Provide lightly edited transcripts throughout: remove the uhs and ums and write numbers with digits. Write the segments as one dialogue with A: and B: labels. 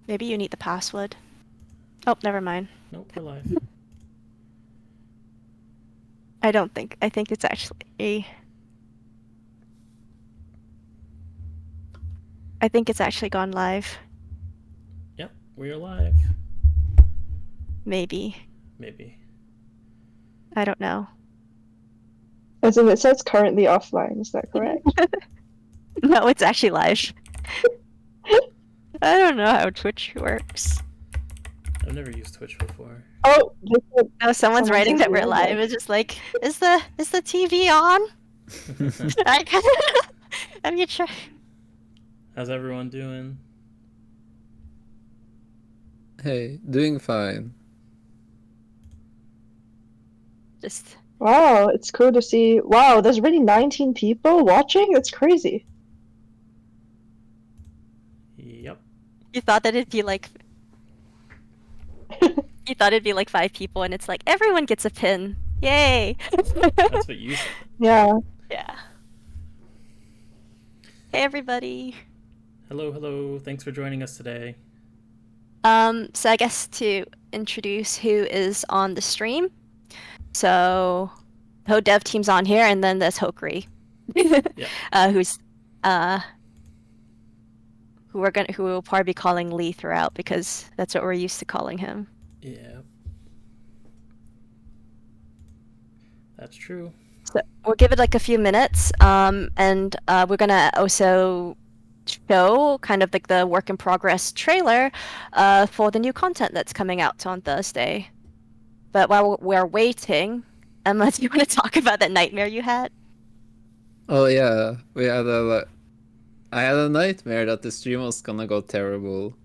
A: Maybe you need the password. Oh, never mind.
B: Nope, we're live.
A: I don't think. I think it's actually. I think it's actually gone live.
B: Yep, we are live.
A: Maybe.
B: Maybe.
A: I don't know.
C: As in, it says currently offline. Is that correct?
A: No, it's actually live. I don't know how Twitch works.
B: I've never used Twitch before.
C: Oh,
A: No, someone's writing that we're
C: says
A: live. It's just like, is the TV on? I kind of. Have you tried?
B: How's everyone doing?
D: Hey, doing fine.
A: Just.
C: Wow, it's cool to see. Wow, there's already 19 people watching? That's crazy.
B: Yep.
A: You thought that it'd be like. You thought it'd be like 5 people, and it's like everyone gets a pin. Yay!
B: That's what you said.
C: Yeah.
A: Yeah. Hey everybody.
B: Hello, hello. Thanks for joining us today.
A: So I guess to introduce who is on the stream. So, Ho Dev Team's on here, and then there's Hokri,
B: Yeah.
A: who's who we'll probably be calling Lee throughout because that's what we're used to calling him.
B: Yeah. That's true.
A: So we'll give it like a few minutes, and we're gonna also show kind of like the work in progress trailer for the new content that's coming out on Thursday. But while we're waiting, Emma, do you want to talk about that nightmare you had?
D: Oh yeah, I had a nightmare that the stream was gonna go terrible.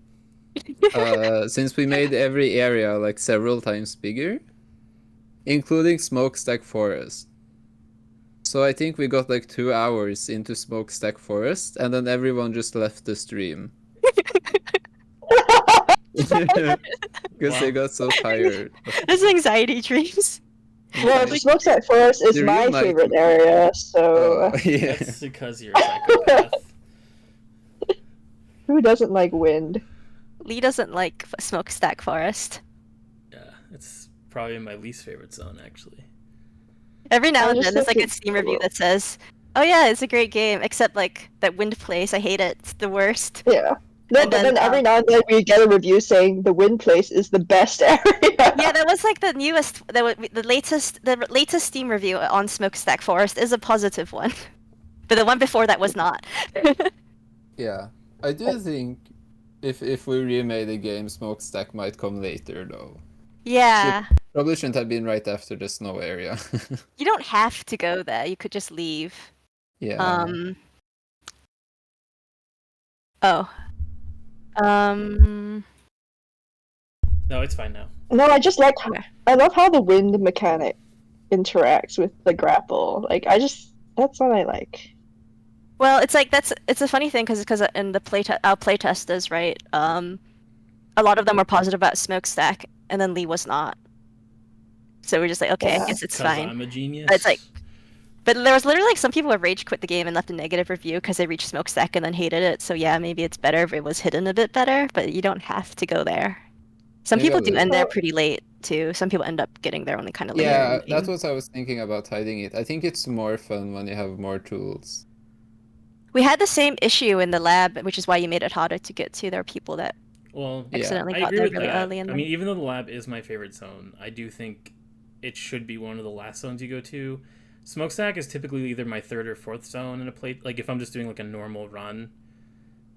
D: Since we made every area like several times bigger, including Smokestack Forest. So I think we got like 2 hours into Smokestack Forest, and then everyone just left the stream. Because they got so tired.
A: It's anxiety dreams.
C: Well, Smokestack Forest is
D: The
C: my
D: real
C: favorite
D: nightmare.
C: area, so.
D: Yeah.
B: That's because you're a psychopath.
C: Who doesn't like wind?
A: Lee doesn't like Smokestack Forest.
B: Yeah, it's probably my least favorite zone, actually.
A: Every now
C: I
A: and
C: just
A: then there's like
C: think
A: a
C: it's
A: Steam review
C: cool.
A: that says, "Oh yeah, it's a great game," except like that wind place. I hate it. It's the worst.
C: Yeah. No,
A: And
C: but
A: then,
C: then every now and then we get a review saying the wind place is the best area.
A: Yeah, that was like the newest, the latest Steam review on Smokestack Forest is a positive one, but the one before that was not.
D: Yeah, I do think if we remade the game, Smokestack might come later though.
A: Yeah,
D: Probably shouldn't have been right after the snow area.
A: you don't have to go there. You could just leave.
D: Yeah.
A: Oh.
B: No, it's fine now.
C: No, I just like.
A: Okay.
C: I love how the wind mechanic interacts with the grapple. Like, that's what I like.
A: Well, it's like it's a funny thing because in the our playtesters, right? A lot of them were positive about Smokestack, and then Lee was not. So we're just like, okay,
C: Yeah.
A: I guess it's
B: 'Cause
A: fine.
B: I'm a genius.
A: But it's like, but there was literally like some people who rage quit the game and left a negative review because they reached Smokestack and then hated it. So yeah, maybe it's better if it was hidden a bit better, but you don't have to go there. Some
D: I
A: people
D: got
A: do
D: it.
A: end there pretty late too. Some people end up getting there only kind of later. in
D: Yeah,
A: the
D: that's
A: game.
D: what I was thinking about hiding it. I think it's more fun when you have more tools.
A: We had the same issue in the lab, which is why you made it harder to get to. There are people that
B: Well,
A: accidentally
B: I
A: got
B: agree
A: there
B: with
A: really
B: that.
A: early in
B: I
A: the...
B: mean, even though the lab is my favorite zone, I do think it should be one of the last zones you go to. Smokestack is typically either my third or fourth zone in a play, like if I'm just doing like a normal run.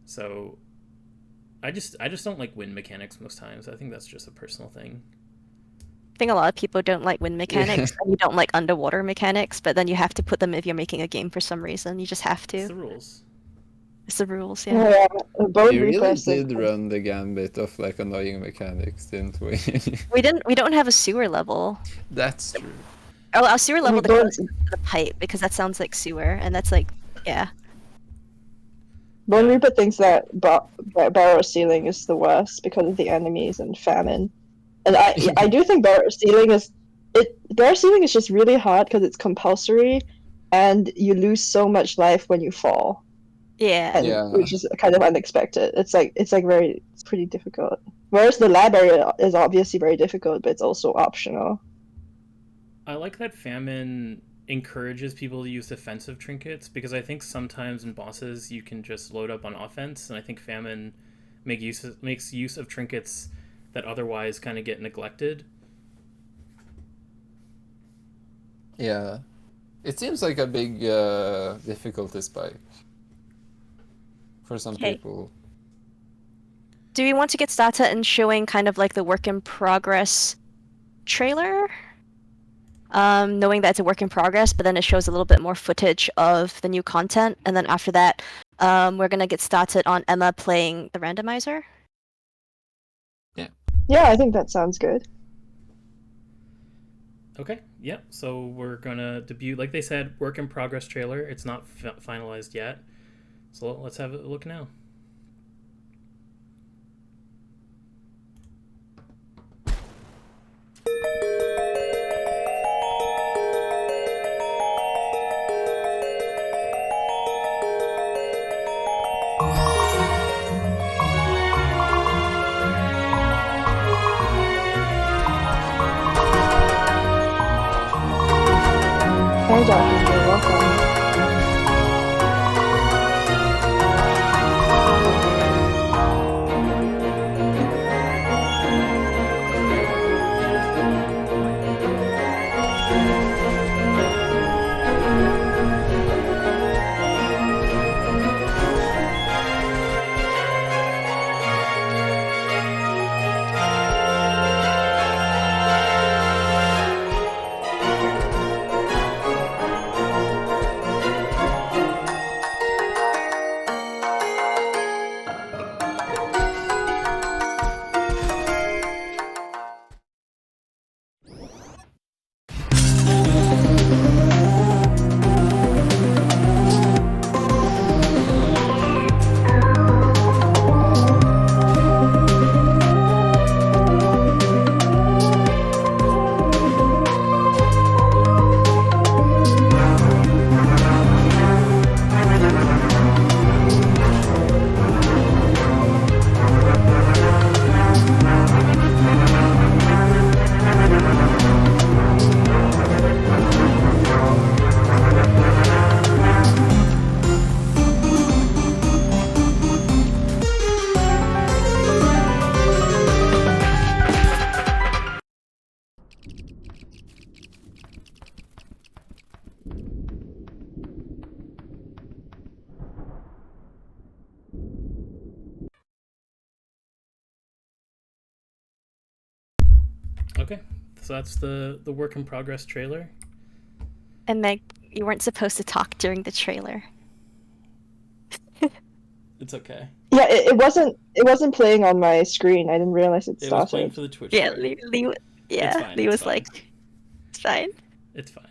B: So I just don't like wind mechanics most times. I think that's just a personal thing.
A: I think a lot of people don't like wind mechanics,
D: Yeah.
A: and you don't like underwater mechanics, but then you have to put them if you're making a game for some reason. You just have
B: It's
A: to.
B: the rules.
A: It's the rules,
C: Oh,
A: yeah.
C: yeah. Bone
D: We really
C: Reaper
D: did run the gambit of like annoying mechanics, didn't we?
A: We don't have a sewer level.
D: That's true.
A: Oh, our sewer level
C: We
A: the
C: don't-
A: closest is the pipe because that sounds like sewer, and that's like, yeah.
C: Bone
B: Yeah.
C: Reaper thinks that Barrow Ceiling is the worst because of the enemies and famine. And I do think Barrow Ceiling is just really hard because it's compulsory, and you lose so much life when you fall.
A: Yeah.
C: and
D: Yeah.
C: which is kind of unexpected. It's pretty difficult. Whereas the lab area is obviously very difficult, but it's also optional.
B: I like that famine encourages people to use defensive trinkets because I think sometimes in bosses you can just load up on offense, and I think famine makes use of trinkets that otherwise kind of get neglected.
D: Yeah. It seems like a big difficulty spike for some
A: Okay.
D: people.
A: Do we want to get started in showing kind of like the work in progress trailer? Knowing that it's a work in progress, but then it shows a little bit more footage of the new content, and then after that, we're gonna get started on Emma playing the randomizer.
C: Yeah, I think that sounds good.
B: Okay, yep. So we're gonna debut, like they said, work in progress trailer. It's not finalized yet, so let's have a look now.
C: Hi, Doctor. You're welcome.
B: Okay, so that's the work in progress trailer.
A: And Meg, you weren't supposed to talk during the trailer.
B: It's okay.
C: Yeah, it wasn't playing on my screen. I didn't realize it
B: It was playing
C: started.
B: for the Twitch
A: Yeah,
B: stream.
A: Lee
B: It's fine.
A: Lee
B: It's
A: was
B: fine.
A: like, it's fine.
B: It's fine.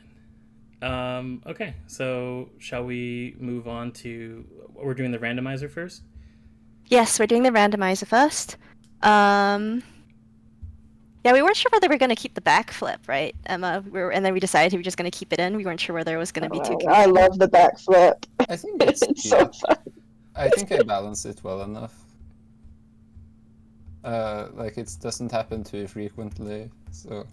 B: Okay, so shall we move on to we're doing the randomizer first?
A: Yes, we're doing the randomizer first. Yeah, we weren't sure whether we were gonna keep the backflip, right, Emma? And then we decided we were just gonna keep it in. We weren't sure whether it was gonna be too
C: I
A: confusing.
C: love the backflip.
D: I think it's
C: It's so
D: cute.
C: fun.
D: I think I balance it well enough. Like it doesn't happen too frequently, so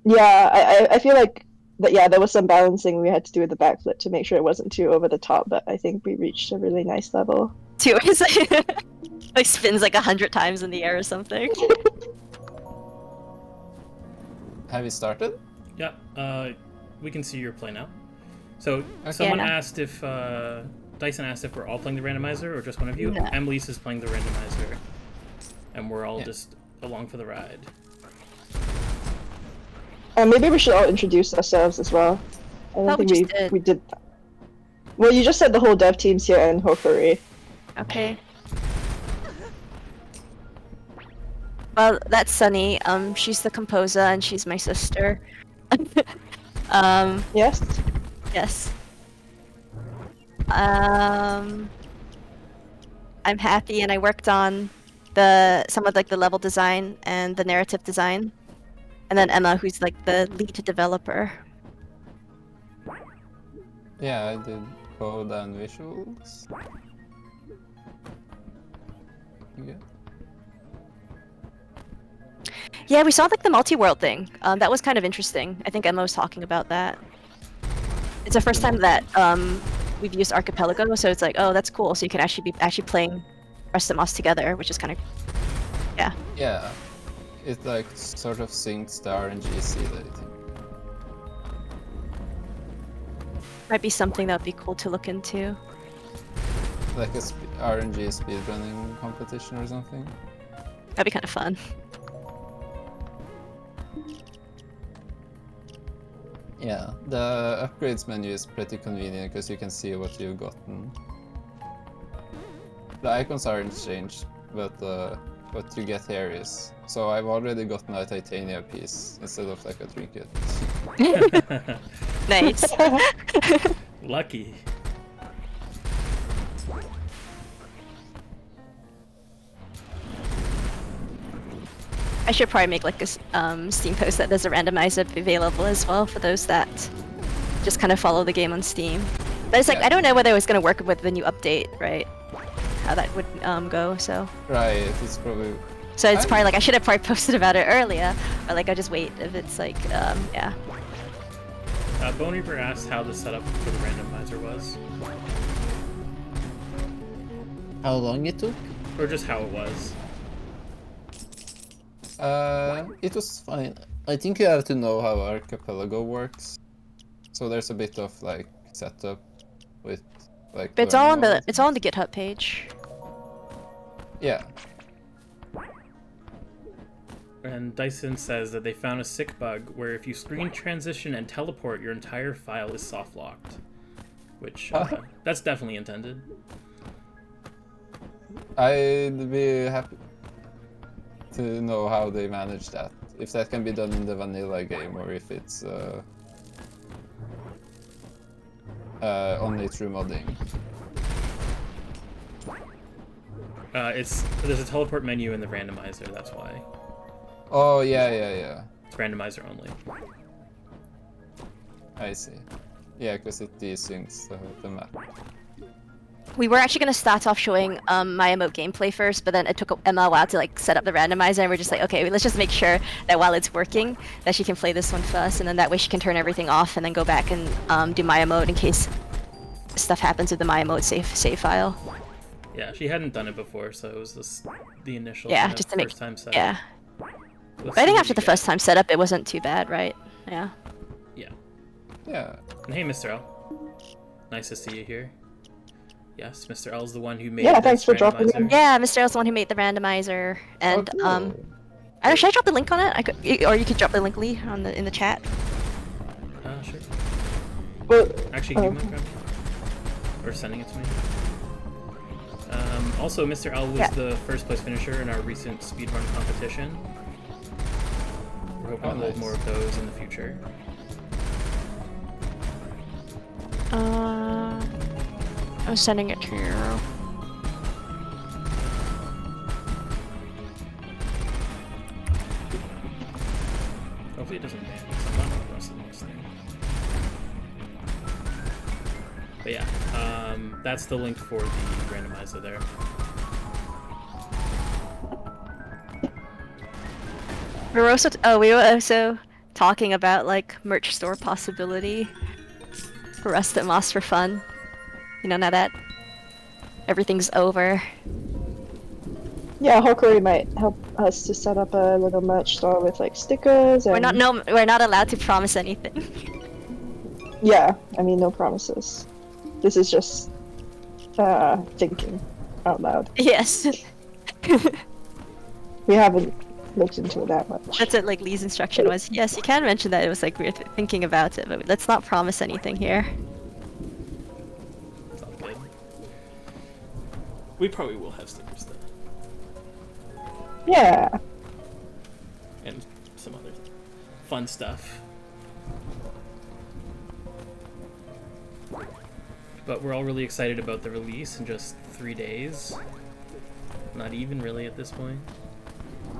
C: Yeah, I feel like that. Yeah, there was some balancing we had to do with the backflip to make sure it wasn't too over the top. But I think we reached a really nice level.
A: Too, it's like spins like 100 times in the air or something.
D: have you started?
B: Yeah. We can see your play now. So
D: Okay.
B: someone
A: Yeah.
B: asked if Dyson asked if we're all playing the randomizer or just one of you.
A: No.
B: Emily's is playing the randomizer, and we're all
D: Yeah.
B: just along for the ride.
C: Maybe we should all introduce ourselves as well. I don't
A: we
C: think
A: just did.
C: we did. Well, you just said the whole dev team's here and Hokuri.
A: Okay. Well, that's Sunny. She's the composer and she's my sister.
C: Yes.
A: Yes. I'm happy and I worked on some of like the level design and the narrative design. And then Emma, who's like the lead developer.
D: Yeah, I did code and visuals. Yeah.
A: Yeah, we saw like the multi-world thing. That was kind of interesting. I think Emma was talking about that. It's the first time that we've used Archipelago, so it's like, oh, that's cool. So you can actually be playing Rest of Us together, which is kind of, yeah.
D: Yeah. It like sort of syncs the RNG seed, I think.
A: Might be something that would be cool to look into.
D: Like a RNG speedrunning competition or something.
A: That'd be kind of fun.
D: Yeah, the upgrades menu is pretty convenient because you can see what you've gotten. The icons aren't changed, but what you get here is. So I've already gotten a titania piece instead of like a trinket.
A: Nice.
B: Lucky.
A: I should probably make like a Steam post that there's a randomizer available as well for those that just kind of follow the game on Steam. But it's like,
D: Yeah.
A: I don't know whether it's going to work with the new update, right? How that would go, so.
D: Right, it's probably.
A: So it's probably like, I should have probably posted about it earlier, but like, I just wait if it's like, yeah.
B: Bone Reaper asked how the setup for the randomizer was,
D: How long it took?
B: or just how it was.
D: It was fine. I think you have to know how Archipelago works. So there's a bit of like setup with like.
A: But it's all on
D: learning
A: the, GitHub page.
D: Yeah.
B: And Dyson says that they found a sick bug where if you screen transition and teleport, your entire file is soft locked. Which, that's definitely intended.
D: I'd be happy to know how they manage that. If that can be done in the vanilla game or if it's only through modding.
B: There's a teleport menu in the randomizer, that's why.
D: Oh, yeah.
B: It's randomizer only.
D: I see. Yeah, because it desyncs the map.
A: We were actually going to start off showing my emote gameplay first, but then it took Emma a while to like set up the randomizer, and we're just like, okay, let's just make sure that while it's working, that she can play this one first, and then that way she can turn everything off and then go back and do my emote in case stuff happens with the my emote save file.
B: Yeah, she hadn't done it before, so it was just the initial
A: Yeah,
B: kind of
A: just to make
B: first time setup.
A: yeah.
B: Let's
A: But I
B: see
A: think
B: what
A: after
B: we
A: the
B: get.
A: first time setup, it wasn't too bad, right? Yeah.
D: Yeah.
B: And hey, Mr. L. Nice to see you here. Yes, Mr. L is the one who made
C: Yeah,
B: this
C: thanks for dropping
B: randomizer.
C: in.
A: Yeah, Mr. L's the one who made the randomizer, and
D: Oh, cool.
A: I don't. Should I drop the link on it? I could, or you could drop the link, Lee, in the chat.
B: Sure.
C: Well,
B: Actually, do you mind grabbing it? Or sending it to me? Also, Mr. L was
A: Yeah.
B: the first place finisher in our recent speedrun competition. We're hoping to hold
D: nice.
B: more of those in the future.
A: I'm sending it to you.
B: Hopefully it doesn't ban me, 'cause I'm not the rest of the next thing. But yeah, that's the link for the randomizer there.
A: We were also talking about like merch store possibility for Rust at Moss for fun. You know, now that everything's over.
C: yeah, Hokuri might help us to set up a little merch store with like stickers and.
A: We're not allowed to promise anything.
C: Yeah, I mean, no promises. This is just thinking out loud.
A: Yes.
C: We haven't looked into it that much.
A: That's what like Lee's instruction was. Yes, you can mention that it was like we're thinking about it, but let's not promise anything here.
B: Sounds good. We probably will have stickers though.
C: Yeah.
B: And some other fun stuff. But we're all really excited about the release in just 3 days. Not even really at this point.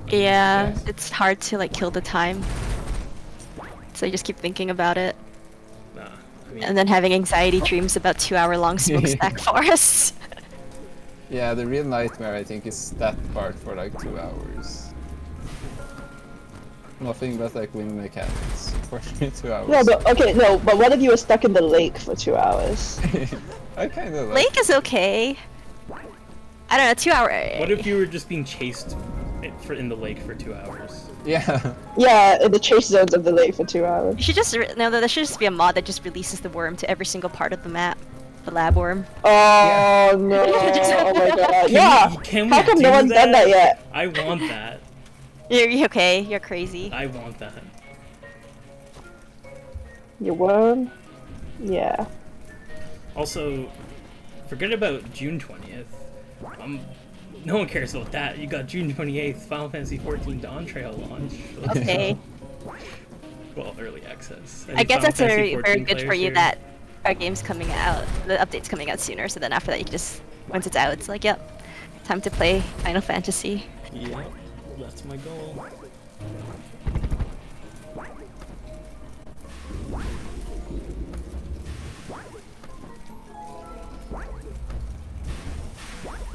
A: Yeah,
D: Yes.
A: it's hard to like kill the time. So you just keep thinking about it.
B: Nah,
A: and then having anxiety dreams about 2-hour-long smokestack forests.
D: Yeah, the real nightmare I think is that part for like 2 hours. Nothing but like wind mechanics for 2 hours.
C: Yeah, but okay, no, but what if you were stuck in the lake for 2 hours?
D: I kind of like.
A: Lake is okay. I don't know, 2 hour.
B: What if you were just being chased in the lake for 2 hours?
D: Yeah.
C: Yeah, in the chase zones of the lake for 2 hours.
A: You should just no, there should just be a mod that just releases the worm to every single part of the map. The lab worm.
C: Oh no! Oh my god! Yeah.
B: Can we
C: How come
B: do
C: no one's done that yet?
B: I want that.
A: You're okay. You're crazy.
B: I want that.
C: Your worm? Yeah.
B: Also, forget about June 20th. No one cares about that. You got June 28th, Final Fantasy XIV Dawn Trail launch.
A: Okay.
B: Well, early access.
A: I guess
B: Final
A: that's
B: Fantasy
A: very
B: 14
A: good for
B: players
A: you
B: here.
A: that our game's coming out, the update's coming out sooner, so then after that you can just, once it's out, it's like, yep, time to play Final Fantasy.
B: Yeah, that's my goal.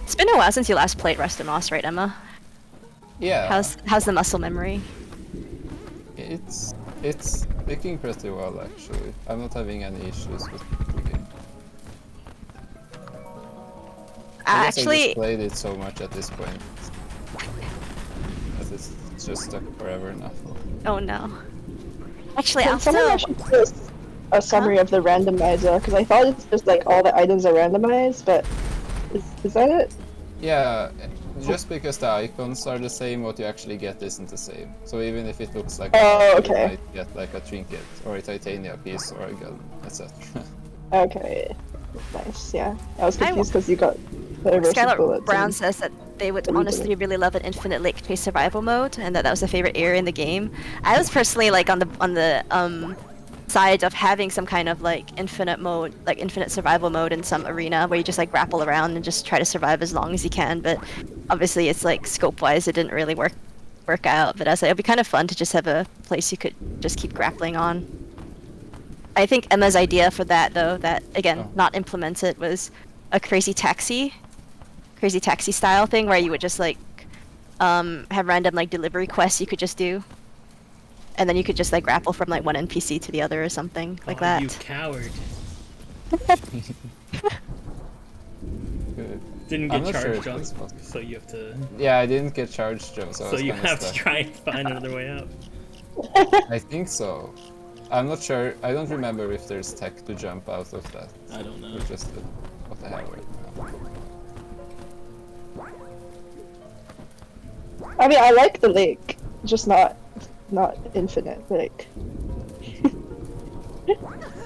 A: It's been a while since you last played Randomizer, right, Emma?
D: Yeah.
A: How's the muscle memory?
D: It's clicking pretty well actually. I'm not having any issues with clicking. I guess I
A: Actually,
D: just played it so much at this point. That it's just stuck forever now.
A: oh no. Actually,
C: Can someone
A: also,
C: actually give us a summary of the randomizer? Because I thought it's just like all the items are randomized, but is that it?
D: Yeah, just because the icons are the same, what you actually get isn't the same. So even if it looks like
C: Oh,
D: a
C: okay.
D: you might get like a trinket or a titania piece or a gun, etc.
C: Okay. Nice, yeah. I was
A: I
C: confused because you got the reverse
A: Skylar
C: bullets.
A: Brown
C: and-
A: says that they would
C: What do you
A: honestly
C: think?
A: really love an infinite lake chase survival mode, and that was their favorite area in the game. I was personally like on the side of having some kind of like infinite mode, like infinite survival mode in some arena where you just like grapple around and just try to survive as long as you can. But obviously, it's like scope-wise, it didn't really work out. But I was like, it'd be kind of fun to just have a place you could just keep grappling on. I think Emma's idea for that, though, that again
D: Oh.
A: not implemented, was a crazy taxi style thing where you would just like have random like delivery quests you could just do, and then you could just like grapple from like one NPC to the other or something like
B: Oh,
A: that.
B: you coward.
D: Good.
B: Didn't
D: I'm
B: get
D: not sure
B: charged
D: if
B: jump,
D: it's possible.
B: so you have to.
D: Yeah, I didn't get charged, Joe, so I
B: So
D: was
B: you
D: kinda
B: have to
D: stuck.
B: try and find another way out.
D: I think so. I'm not sure. I don't remember if there's tech to jump out of that.
B: I don't know.
D: Or just what I have right now.
C: I mean, I like the lake, just not infinite lake.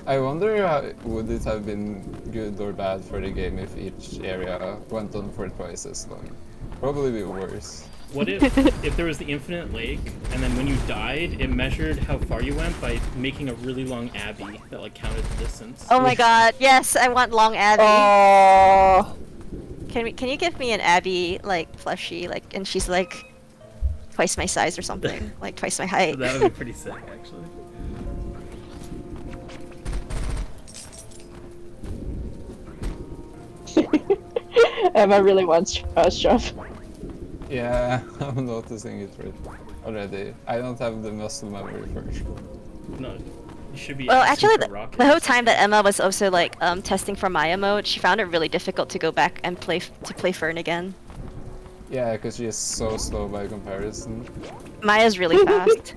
D: I wonder how would it have been good or bad for the game if each area went on for twice as long. Probably be worse.
B: What if there was the infinite lake, and then when you died, it measured how far you went by making a really long abbey that like counted the distance?
A: Oh my god, yes, I want Long Abby.
C: Oh,
A: Can you give me an Abby like plushie, like, and she's like twice my size or something, like twice my height.
B: That would be pretty sick, actually.
C: Emma really wants charge jump.
D: Yeah, I'm noticing it already. I don't have the muscle memory for it.
B: No, you should be.
A: Well,
B: asking
A: actually,
B: for rockets.
A: the whole time that Emma was also like testing for Maya mode, she found it really difficult to go back and play Fern again.
D: Yeah, because she is so slow by comparison.
A: Maya's really fast.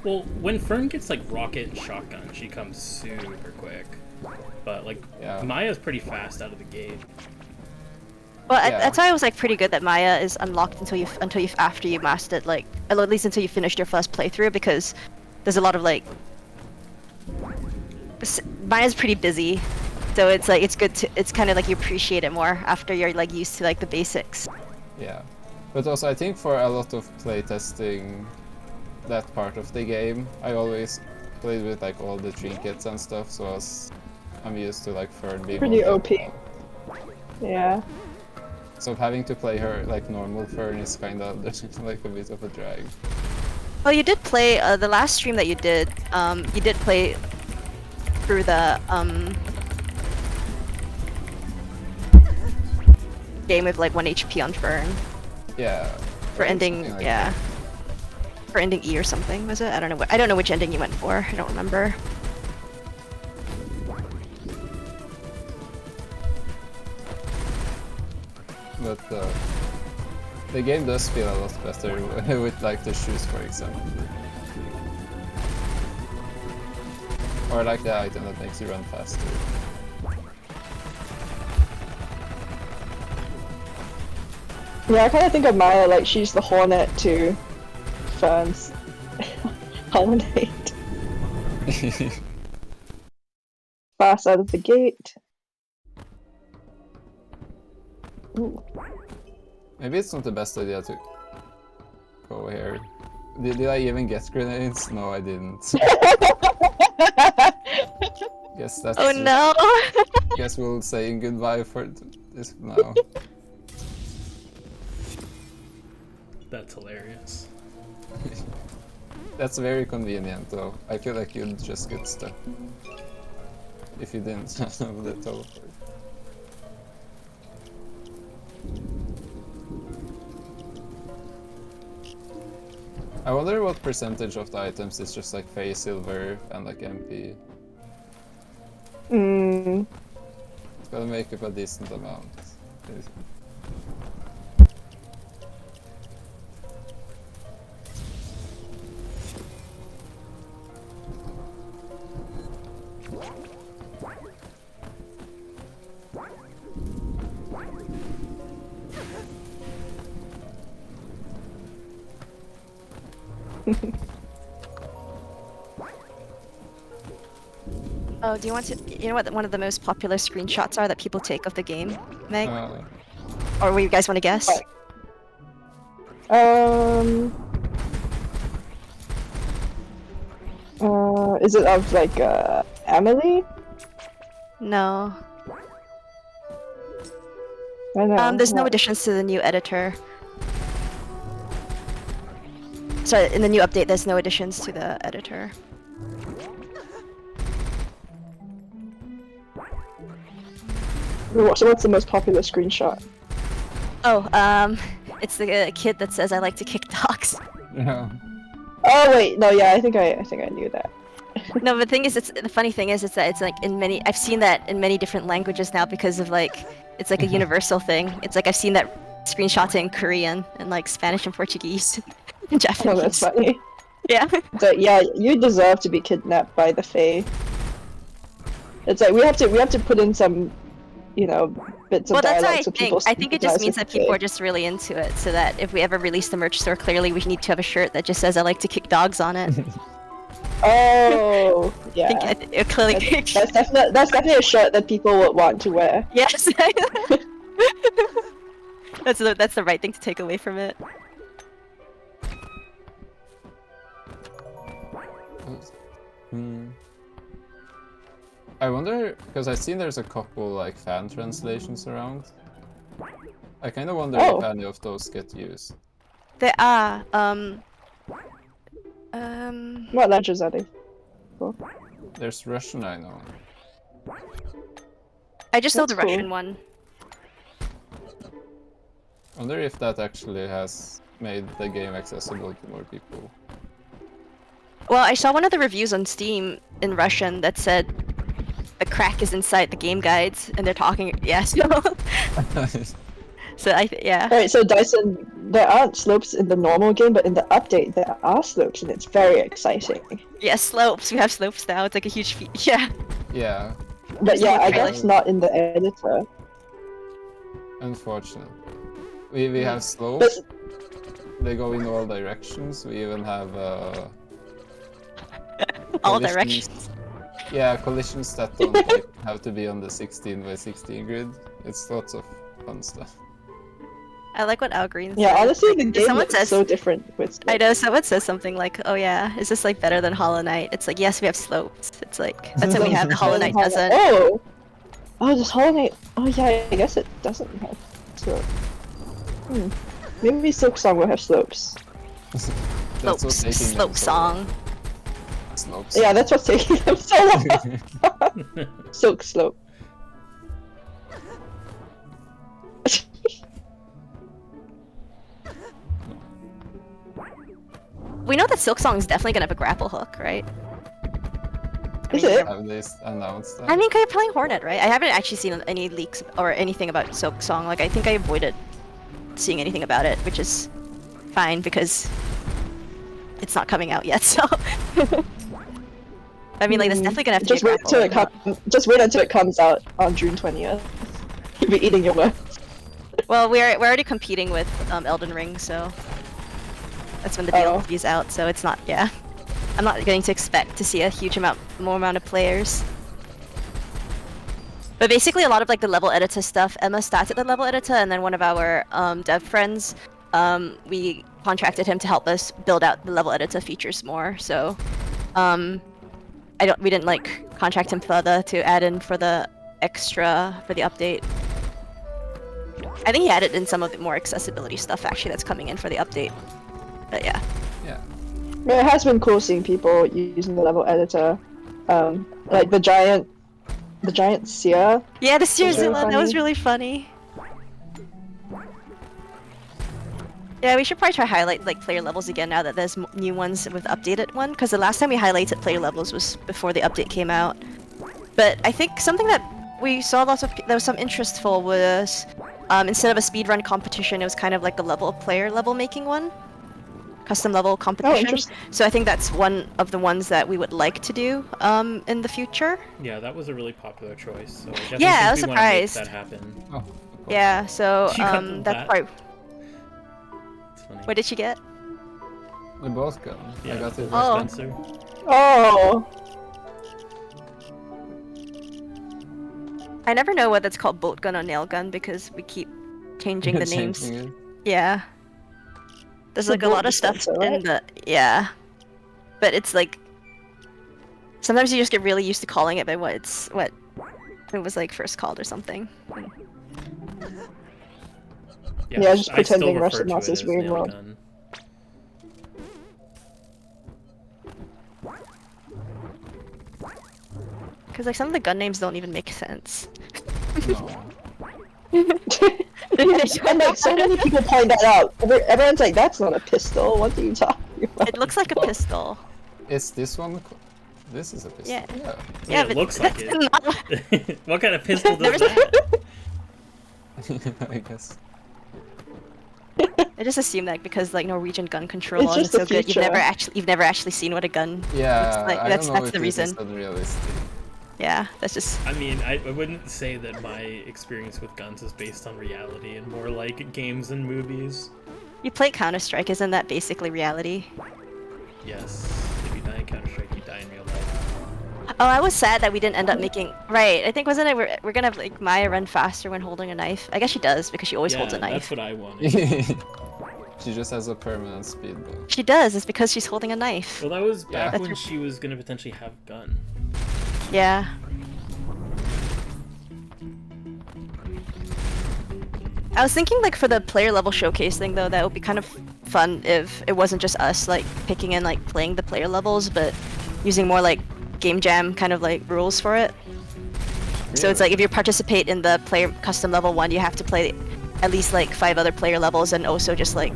B: Well, when Fern gets like rocket and shotgun, she comes super quick. But like
D: Yeah.
B: Maya's pretty fast out of the gate.
A: Well,
D: Yeah.
A: that's why I was like pretty good that Maya is unlocked until you after you mastered like at least until you finished your first playthrough, because there's a lot of like Maya's pretty busy, so it's like it's kind of like you appreciate it more after you're like used to like the basics.
D: Yeah. But also I think for a lot of playtesting that part of the game, I always played with like all the trinkets and stuff, so I'm used to like Fern being
C: Pretty
D: one
C: OP.
D: shot.
C: Yeah.
D: So having to play her like normal Fern is kind of like a bit of a drag.
A: Well, you did play the last stream that you did play through the game with like 1 HP on Fern
D: Yeah.
A: for
D: I think
A: ending.
D: something like
A: Yeah. For ending E or something, was it? I don't know. I don't know which ending you went for. I don't remember.
D: But the game does feel a lot better with like the shoes, for example. Or like the item that makes you run faster.
C: Yeah, I kind of think of Maya like she's the Hornet to Fern's Holiday. Fast out of the gate. Ooh.
D: Maybe it's not the best idea to go here. Did I even get grenades? No, I didn't. Guess that's.
A: Oh no!
D: Guess we'll say goodbye for this now.
B: That's hilarious.
D: That's very convenient, though. I feel like you'd just get stuck if you didn't have the teleport. I wonder what percentage of the items is just like Fey Silver and like MP.
C: Mm.
D: It's gotta make up a decent amount.
A: Oh, do you want to? You know what one of the most popular screenshots are that people take of the game, Meg? Or what you guys want to guess?
C: Is it of like Emily?
A: No.
C: I know.
A: There's no
C: what?
A: additions to the new editor. Sorry, in the new update, there's no additions to the editor.
C: So what's the most popular screenshot?
A: Oh, it's the kid that says I like to kick dogs.
D: Yeah.
C: Oh wait, no, yeah, I think I knew that.
A: No, but the thing is, the funny thing is that it's like in many. I've seen that in many different languages now because of like it's like a universal thing. It's like I've seen that screenshot in Korean and like Spanish and Portuguese and
C: Oh, that's
A: Japanese.
C: funny.
A: Yeah.
C: So yeah, you deserve to be kidnapped by the Fae. It's like we have to put in some, you know, bits of
A: Well, that's what
C: dialogue
A: I
C: so
A: think.
C: people.
A: I think it just
C: sympathize
A: means
C: with
A: that
C: the
A: people
C: Fae.
A: are just really into it, so that if we ever release the merch store, clearly we need to have a shirt that just says I like to kick dogs on it.
C: Oh,
A: I
C: yeah.
A: think it clearly.
C: That's definitely a shirt that people would want to wear.
A: Yes. That's the right thing to take away from it.
D: I wonder, because I've seen there's a couple like fan translations around. I kind of wonder if any of those get used.
A: There are.
C: What languages are they?
D: There's Russian, I know.
A: I just know the
C: That's cool.
A: Russian one.
D: I wonder if that actually has made the game accessible to more people.
A: Well, I saw one of the reviews on Steam in Russian that said the crack is inside the game guides, and they're talking. Yes. So yeah.
C: Alright, so Dyson, there aren't slopes in the normal game, but in the update there are slopes, and it's very exciting.
A: Yes, slopes. We have slopes now. It's like a huge feat. Yeah.
D: Yeah,
C: But yeah, I
A: Really?
C: guess not in the editor.
D: unfortunately. We have slopes.
C: But
D: They go in all directions. We even have
A: All
D: collisions.
A: directions.
D: Yeah, collisions that don't like, have to be on the 16 by 16 grid. It's lots of fun stuff.
A: I like what Al Green said.
C: yeah, honestly, the
A: Like,
C: game
A: someone
C: looks
A: says,
C: so different with slopes.
A: I know someone says something like, "Oh yeah, is this like better than Hollow Knight?" It's like, yes, we have slopes. It's like that's what we have. Hollow Knight doesn't.
C: Oh! Oh, this Hollow Knight. Oh yeah, I guess it doesn't have slopes. Maybe Silk Song will have slopes.
D: That's
A: Slopes.
D: what's taking them
A: Slope
D: so
A: song.
D: long. Slopes.
C: Yeah, that's what's taking them so long. Silk slope.
A: We know that Silk Song is definitely gonna have a grapple hook, right?
C: Is
A: I mean,
C: it?
D: Have they announced that?
A: I mean, 'cause you're playing Hornet, right? I haven't actually seen any leaks or anything about Silk Song. Like, I think I avoided seeing anything about it, which is fine because it's not coming out yet. So, I mean, like, that's definitely gonna have to
C: Just
A: be a
C: wait
A: grapple
C: until
A: hook.
C: just wait until it comes out on June 20th. You'll be eating your words.
A: Well, we're already competing with Elden Ring, so that's when the
C: Oh.
A: DLC is out. So it's not, yeah. I'm not going to expect to see a huge more amount of players. But basically, a lot of like the level editor stuff. Emma started the level editor, and then one of our dev friends, we contracted him to help us build out the level editor features more. So, we didn't like contract him further to add in for the extra for the update. I think he added in some of the more accessibility stuff actually that's coming in for the update. But yeah.
D: Yeah.
C: It has been cool seeing people using the level editor. Like the giant seer.
A: Yeah, the
C: was really
A: Searzilla, that was
C: funny.
A: really funny. Yeah, we should probably try highlight like player levels again now that there's new ones with the updated one. Because the last time we highlighted player levels was before the update came out. But I think something that we saw there was some interest for was instead of a speedrun competition, it was kind of like a player level making one. Custom level competition.
C: interesting.
A: So I think that's one of the ones that we would like to do in the future.
B: Yeah, that was a really popular choice. So I definitely
A: Yeah, I
B: think
A: was
B: we want to make
A: surprised.
B: that happen.
D: Oh.
A: Yeah, so
B: She got the
A: that's
B: bat.
A: probably.
B: It's funny.
A: What did she get?
D: We both got.
B: Yeah,
D: I got it.
B: for
A: Oh.
B: Spencer.
C: Oh.
A: I never know whether it's called bolt gun or nail gun because we keep changing the names.
D: Changing it.
A: Yeah. There's
C: The
A: like a lot
C: bolt
A: of stuff
C: dispenser,
A: in
C: right?
A: the yeah. But it's like sometimes you just get really used to calling it by what it was like first called or something.
C: Yeah, just
B: I still
C: pretending
B: refer
C: Russian
B: to it
C: Mouse is
B: as
C: weird
B: nail
C: world.
B: gun.
A: Because like some of the gun names don't even make sense.
D: No.
C: And like so many people point that out. Everyone's like, "That's not a pistol. What are you talking about?"
A: It looks like a pistol.
D: Is this one? This is a pistol.
A: Yeah.
D: Yeah.
B: Yeah,
A: but
B: it looks like
A: that's
B: it.
A: not-
B: What kind of pistol does
A: There's-
B: that?
D: I guess.
A: I just assume that because like Norwegian gun control
C: It's
A: laws are
C: just the
A: so good,
C: future.
A: you've never actually seen what a gun.
D: Yeah.
A: like,
D: I
A: that's-
D: don't know
A: that's
D: if
A: the
D: this is
A: reason.
D: unrealistic.
A: Yeah, that's just
B: I mean, I wouldn't say that my experience with guns is based on reality and more like games and movies.
A: you play Counter-Strike, isn't that basically reality?
B: Yes, if you die in Counter-Strike, you die in real life.
A: Oh, I was sad that we didn't end up making right. I think wasn't it we're gonna have like Maya run faster when holding a knife. I guess she does because she always holds a
B: Yeah,
A: knife.
B: that's what I wanted.
D: She just has a permanent speed bump.
A: She does. It's because she's holding a knife.
B: Well, that was back
A: That's
B: when
A: your-
B: she was gonna potentially have gun.
A: Yeah. I was thinking like for the player level showcase thing though, that would be kind of fun if it wasn't just us like picking and like playing the player levels, but using more like game jam kind of like rules for it. So it's like if you participate in the player custom level 1, you have to play at least like 5 other player levels and also just like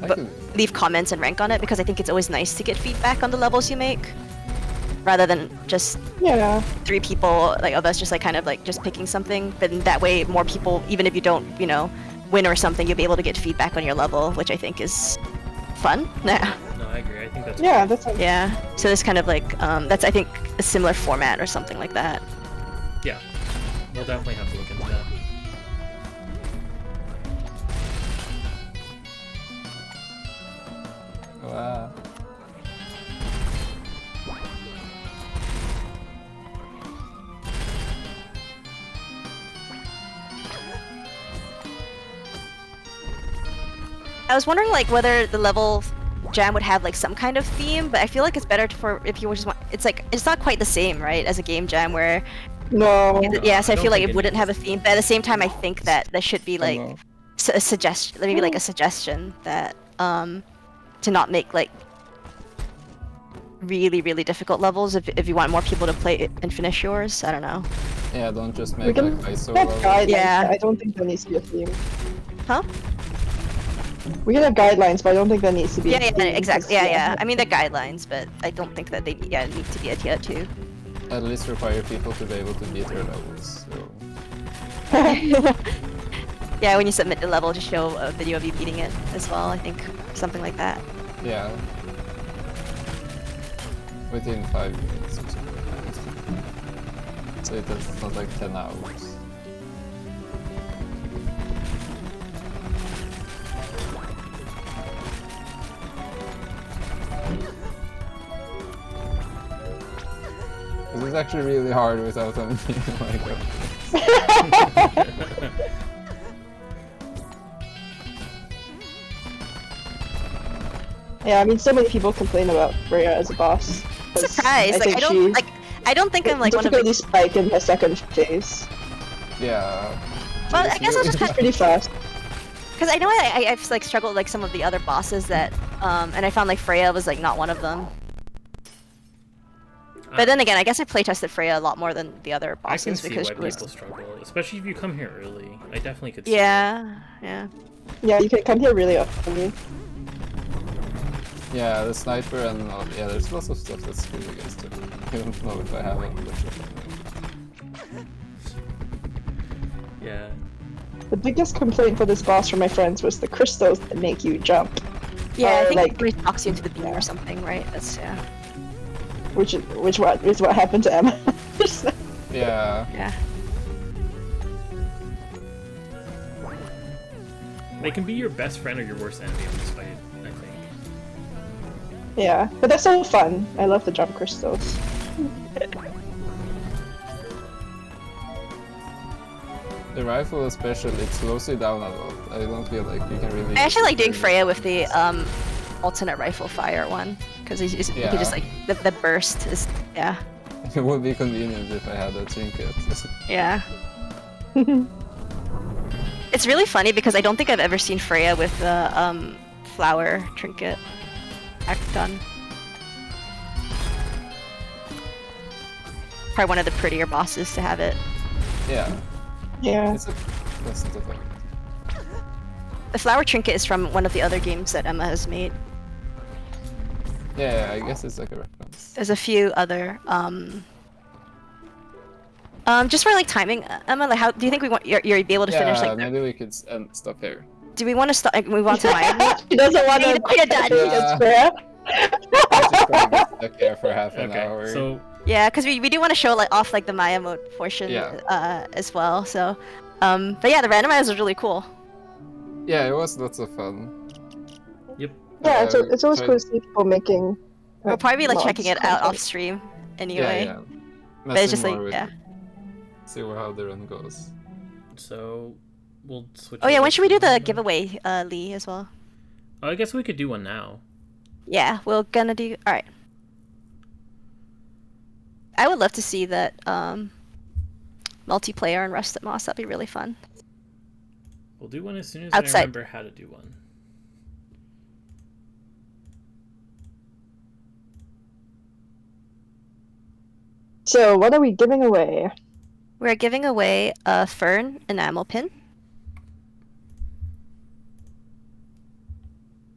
D: I
A: but
D: could-
A: leave comments and rank on it because I think it's always nice to get feedback on the levels you make rather than just
C: Yeah.
A: 3 people like of us just like kind of like just picking something. Then that way more people, even if you don't, you know, win or something, you'll be able to get feedback on your level, which I think is fun. Yeah.
B: No, I agree. I think that's
C: Yeah,
B: great.
C: that's
A: Yeah. So it's kind of like that's I think a similar format or something like that.
B: Yeah, we'll definitely have to look into that.
D: Wow.
A: I was wondering like whether the level jam would have like some kind of theme, but I feel like it's better for if you just want. It's like it's not quite the same, right, as a game jam where
C: no.
A: yeah. So
B: I
A: I
B: don't
A: feel like
B: think
A: it
B: it
A: wouldn't have a
B: needs
A: theme, but at the same time, I think that there should be like
D: Hello.
A: a suggestion, maybe like a suggestion that to not make like really, really difficult levels if you want more people to play it and finish yours. I don't know.
D: Yeah, don't just
C: We
D: make
C: can
D: like ISO
C: have
D: levels.
C: guidelines.
A: Yeah.
C: But I don't think there needs to be a theme.
A: Huh?
C: We can have guidelines, but I don't think there needs to be
A: Yeah,
C: a
A: yeah,
C: theme.
A: exactly.
C: 'cause,
A: Yeah, yeah. I mean, the guidelines, but I don't think that they need to be adhered to.
D: At least require people to be able to beat their levels. So
A: Yeah, when you submit the level, just show a video of you beating it as well. I think something like that.
D: yeah, within 5 minutes or something. So it's not like 10 hours. This is actually really hard without having like
C: Yeah, I mean, so many people complain about Freya as a boss.
A: I'm
C: 'cause
A: surprised. Like,
C: think
A: I don't like. I don't think I'm like one of
C: difficulty
A: the.
C: spike in her second phase.
D: yeah.
A: Well, I guess it's
C: It's
A: just
C: pretty fast.
A: because I know I've like struggled with, like some of the other bosses that and I found like Freya was like not one of them. But then again, I guess I playtested Freya a lot more than the other
B: I can
A: bosses
B: see
A: because
B: why
A: she was.
B: people struggle, especially if you come here early. I definitely could see it.
A: Yeah, yeah.
C: Yeah, you can come here really often.
D: Yeah, the sniper and yeah, there's lots of stuff that's good against it. I don't know if I have a bunch of them.
B: Yeah.
C: The biggest complaint for this boss from my friends was the crystals that make you jump.
A: Yeah, I
C: Or,
A: think
C: like-
A: it knocks you into the beam or something, right? That's yeah.
C: Which is what happened to Emma.
D: Yeah,
A: Yeah.
B: They can be your best friend or your worst enemy in this fight, I think.
C: Yeah, but they're so fun. I love the jump crystals.
D: the rifle especially, it slows you down a lot. I don't feel like you can really...
A: I actually like doing Freya with the alternate rifle fire one because you can
D: Yeah.
A: just like the burst is yeah
D: It would be convenient if I had a trinket.
A: yeah. It's really funny because I don't think I've ever seen Freya with the flower trinket gun. Probably one of the prettier bosses to have it.
D: Yeah,
C: Yeah.
D: it's a plus to thing.
A: The flower trinket is from one of the other games that Emma has made.
D: Yeah, I guess it's like a reference.
A: There's a few other just for like timing, Emma, like how do you think you're be able to finish
D: Yeah,
A: like
D: maybe we could end stuff here.
A: do we want to start move on to Miami?
C: She doesn't want to.
A: You're done.
D: Yeah.
C: Freya.
D: I'm just gonna get stuck here for half an
B: Okay,
D: hour.
B: so
A: Yeah, because we do want to show like off like the Maya mode portion
D: Yeah.
A: as well. So, but yeah, the randomizer is really cool.
D: Yeah, it was lots of fun.
B: yep.
C: Yeah, it's always
D: so-
C: cool to see people making.
A: We'll probably be like
C: mods
A: checking it out
C: content.
A: off stream
D: Yeah,
A: anyway.
D: yeah.
A: But it's just
D: Messing
A: like
D: more with
A: yeah.
D: it. See how the run goes.
B: So we'll switch.
A: Oh yeah,
B: over
A: when should we do
B: to-
A: the giveaway, Lee, as well?
B: Oh, I guess we could do one now.
A: Yeah, we're gonna do. All right. I would love to see that multiplayer in Rust at Moss. That'd be really fun.
B: We'll do one as soon as
A: Outside.
B: I remember how to do one.
C: So, what are we giving away?
A: We're giving away a Fern enamel pin.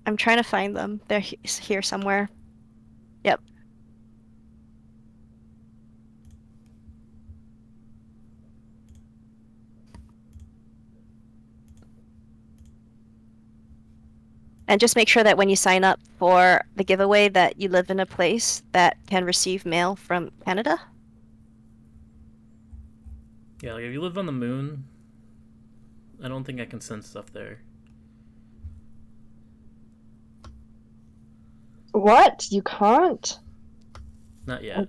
A: I'm trying to find them. They're here somewhere. Yep. And just make sure that when you sign up for the giveaway that you live in a place that can receive mail from Canada.
B: Yeah, like if you live on the moon, I don't think I can send stuff there.
C: What? You can't?
B: Not yet.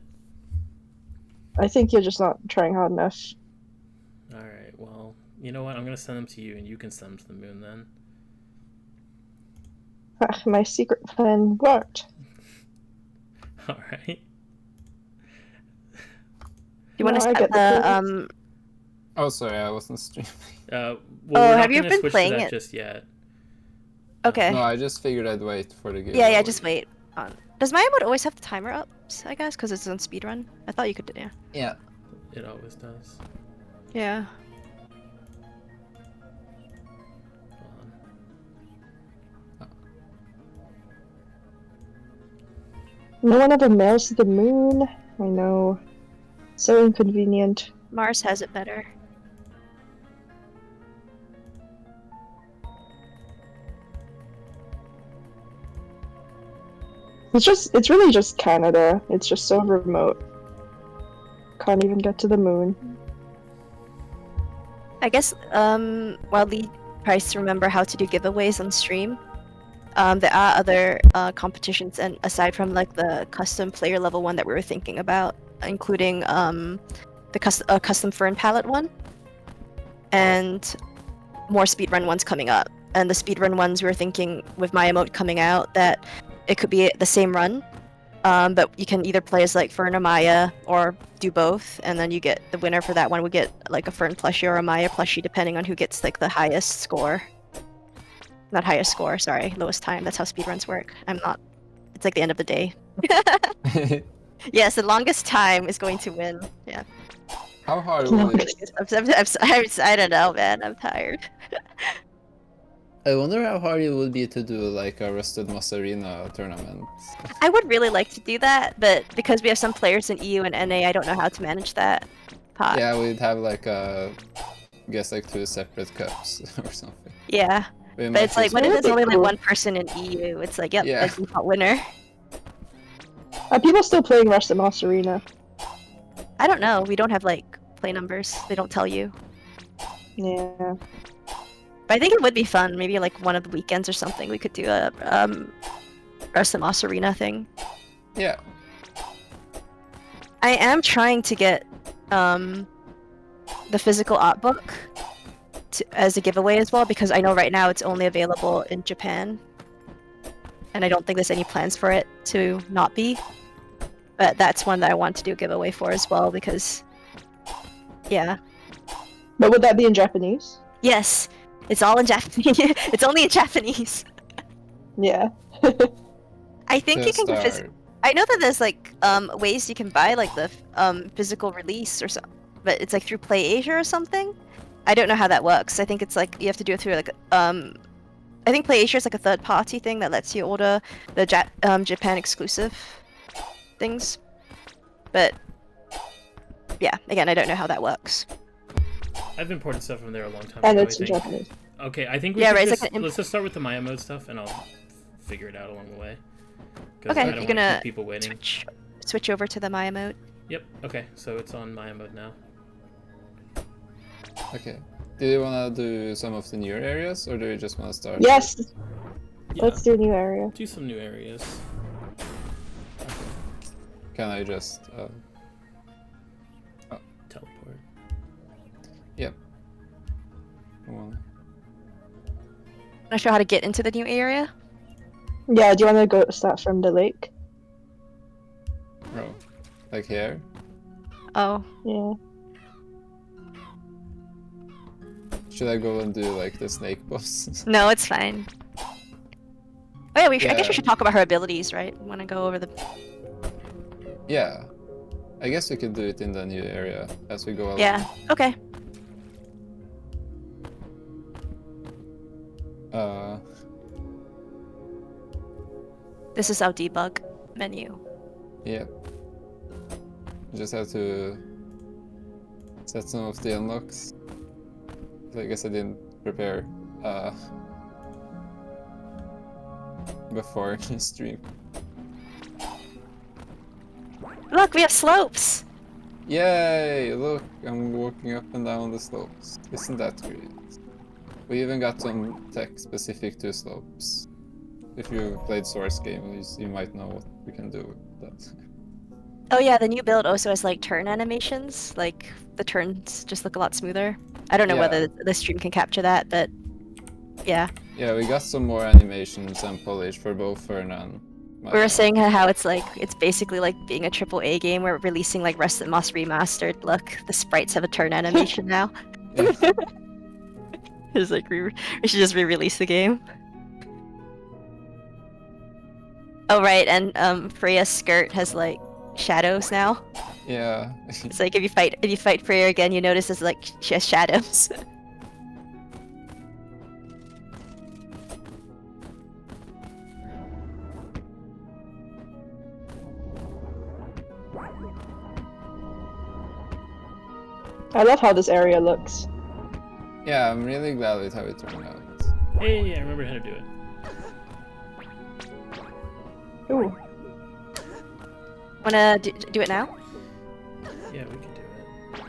C: I think you're just not trying hard enough.
B: All right. Well, you know what? I'm gonna send them to you, and you can send them to the moon then.
C: My secret plan worked.
B: All right.
A: You want
C: No,
A: to
C: I
A: set
C: get the
A: the
C: clues.
D: Oh, sorry, I wasn't streaming.
B: Well,
A: Oh,
B: we're not
A: have you
B: gonna
A: been
B: switch
A: playing
B: to that
A: it?
B: just yet.
A: Okay.
D: No, I just figured I'd wait for the game.
A: Yeah, just wait. Does my mode always have the timer up? I guess because it's on speedrun. I thought you could. Yeah.
D: Yeah.
B: It always does.
A: Yeah.
B: Hold on.
C: No one ever mails to the moon. I know. So inconvenient.
A: Mars has it better.
C: It's really just Canada. It's just so remote. Can't even get to the moon.
A: I guess while Lee tries to remember how to do giveaways on stream, there are other competitions, and aside from like the custom player level one that we were thinking about, including the custom fern palette one, and more speedrun ones coming up. And the speedrun ones we were thinking with my emote coming out that it could be the same run, but you can either play as like Fern or Maya or do both, and then you get the winner for that one would get like a Fern plushie or a Maya plushie depending on who gets like the highest score. Not highest score, sorry, lowest time. That's how speedruns work. It's like the end of the day. Yes, the longest time is going to win. Yeah.
D: How hard would it?
A: I don't know, man. I'm tired.
D: I wonder how hard it would be to do like a Rusted Moss Arena tournament.
A: I would really like to do that, but because we have some players in EU and NA, I don't know how to manage that pot.
D: Yeah, we'd have like I guess like 2 separate cups or something.
A: Yeah.
D: We
A: But
D: might
A: it's like,
D: just-
A: when
C: That
A: there's
C: would be
A: only like
C: cool.
A: one person in EU, it's like, yep,
D: Yeah.
A: that's the default winner.
C: Are people still playing Rush the Moss Arena?
A: I don't know. We don't have like play numbers. They don't tell you.
C: Yeah.
A: But I think it would be fun. Maybe like one of the weekends or something. We could do a Rest of Moss Arena thing.
D: Yeah.
A: I am trying to get the physical art book as a giveaway as well, because I know right now it's only available in Japan. And I don't think there's any plans for it to not be. But that's one that I want to do a giveaway for as well, because yeah.
C: But would that be in Japanese?
A: Yes, it's all in Japanese. It's only in Japanese.
C: Yeah.
A: I think you can get
D: start.
A: I know that there's like ways you can buy like the physical release or so, but it's like through Play Asia or something. I don't know how that works. I think it's like you have to do it through like I think Play Asia is like a third party thing that lets you order the Japan exclusive things. But yeah, again, I don't know how that works.
B: I've imported stuff from there a long time
C: And
B: ago,
C: it's
B: I
C: in
B: think.
C: Japanese.
B: Okay, I think we
A: Yeah,
B: should
A: right, it's
B: just,
A: like an
B: let's just start with the Maya mode stuff, and I'll figure it out along the way. 'Cause
A: Okay,
B: I
A: you're
B: don't want
A: gonna
B: to keep people waiting.
A: switch over to the Maya mode.
B: Yep. Okay, so it's on Maya mode now.
D: Okay. Do you wanna do some of the newer areas, or do you just wanna start?
C: Yes,
B: Yeah,
C: let's do a new area.
B: do some new areas.
D: Can I just?
B: Teleport.
D: Yep. Come on.
A: Not sure how to get into the new area.
C: Yeah, do you want to go start from the lake?
D: Oh, like here?
A: Oh,
C: Yeah.
D: Should I go and do like the snake boss?
A: no, it's fine. Oh yeah, I guess
D: Yeah.
A: we should talk about her abilities, right? We want to go over the.
D: Yeah. I guess we could do it in the new area as we go along.
A: Yeah. Okay.
D: Uh,
A: This is our debug menu.
D: yeah. Just have to set some of the unlocks. I guess I didn't prepare before the stream.
A: Look, we have slopes.
D: Yay! Look, I'm walking up and down the slopes. Isn't that great? We even got some tech specific to slopes. If you played Source games, you might know what we can do with that.
A: Oh yeah, the new build also has like turn animations. Like the turns just look a lot smoother. I don't know
D: Yeah.
A: whether the stream can capture that, but yeah.
D: Yeah, we got some more animations and polish for both Fern and
A: We were saying how it's like it's basically like being a AAA game. We're releasing like Rest of Moss remastered. Look, the sprites have a turn animation now.
D: Yeah.
A: It's like we should just re-release the game. Oh right, and Freya's skirt has like shadows now.
D: Yeah.
A: It's like if you fight Freya again, you notice it's like she has shadows.
C: I love how this area looks.
D: Yeah, I'm really glad with how it turned out.
B: Hey, I remember how to do it.
C: Ooh.
A: Wanna do it now?
B: Yeah, we can do it.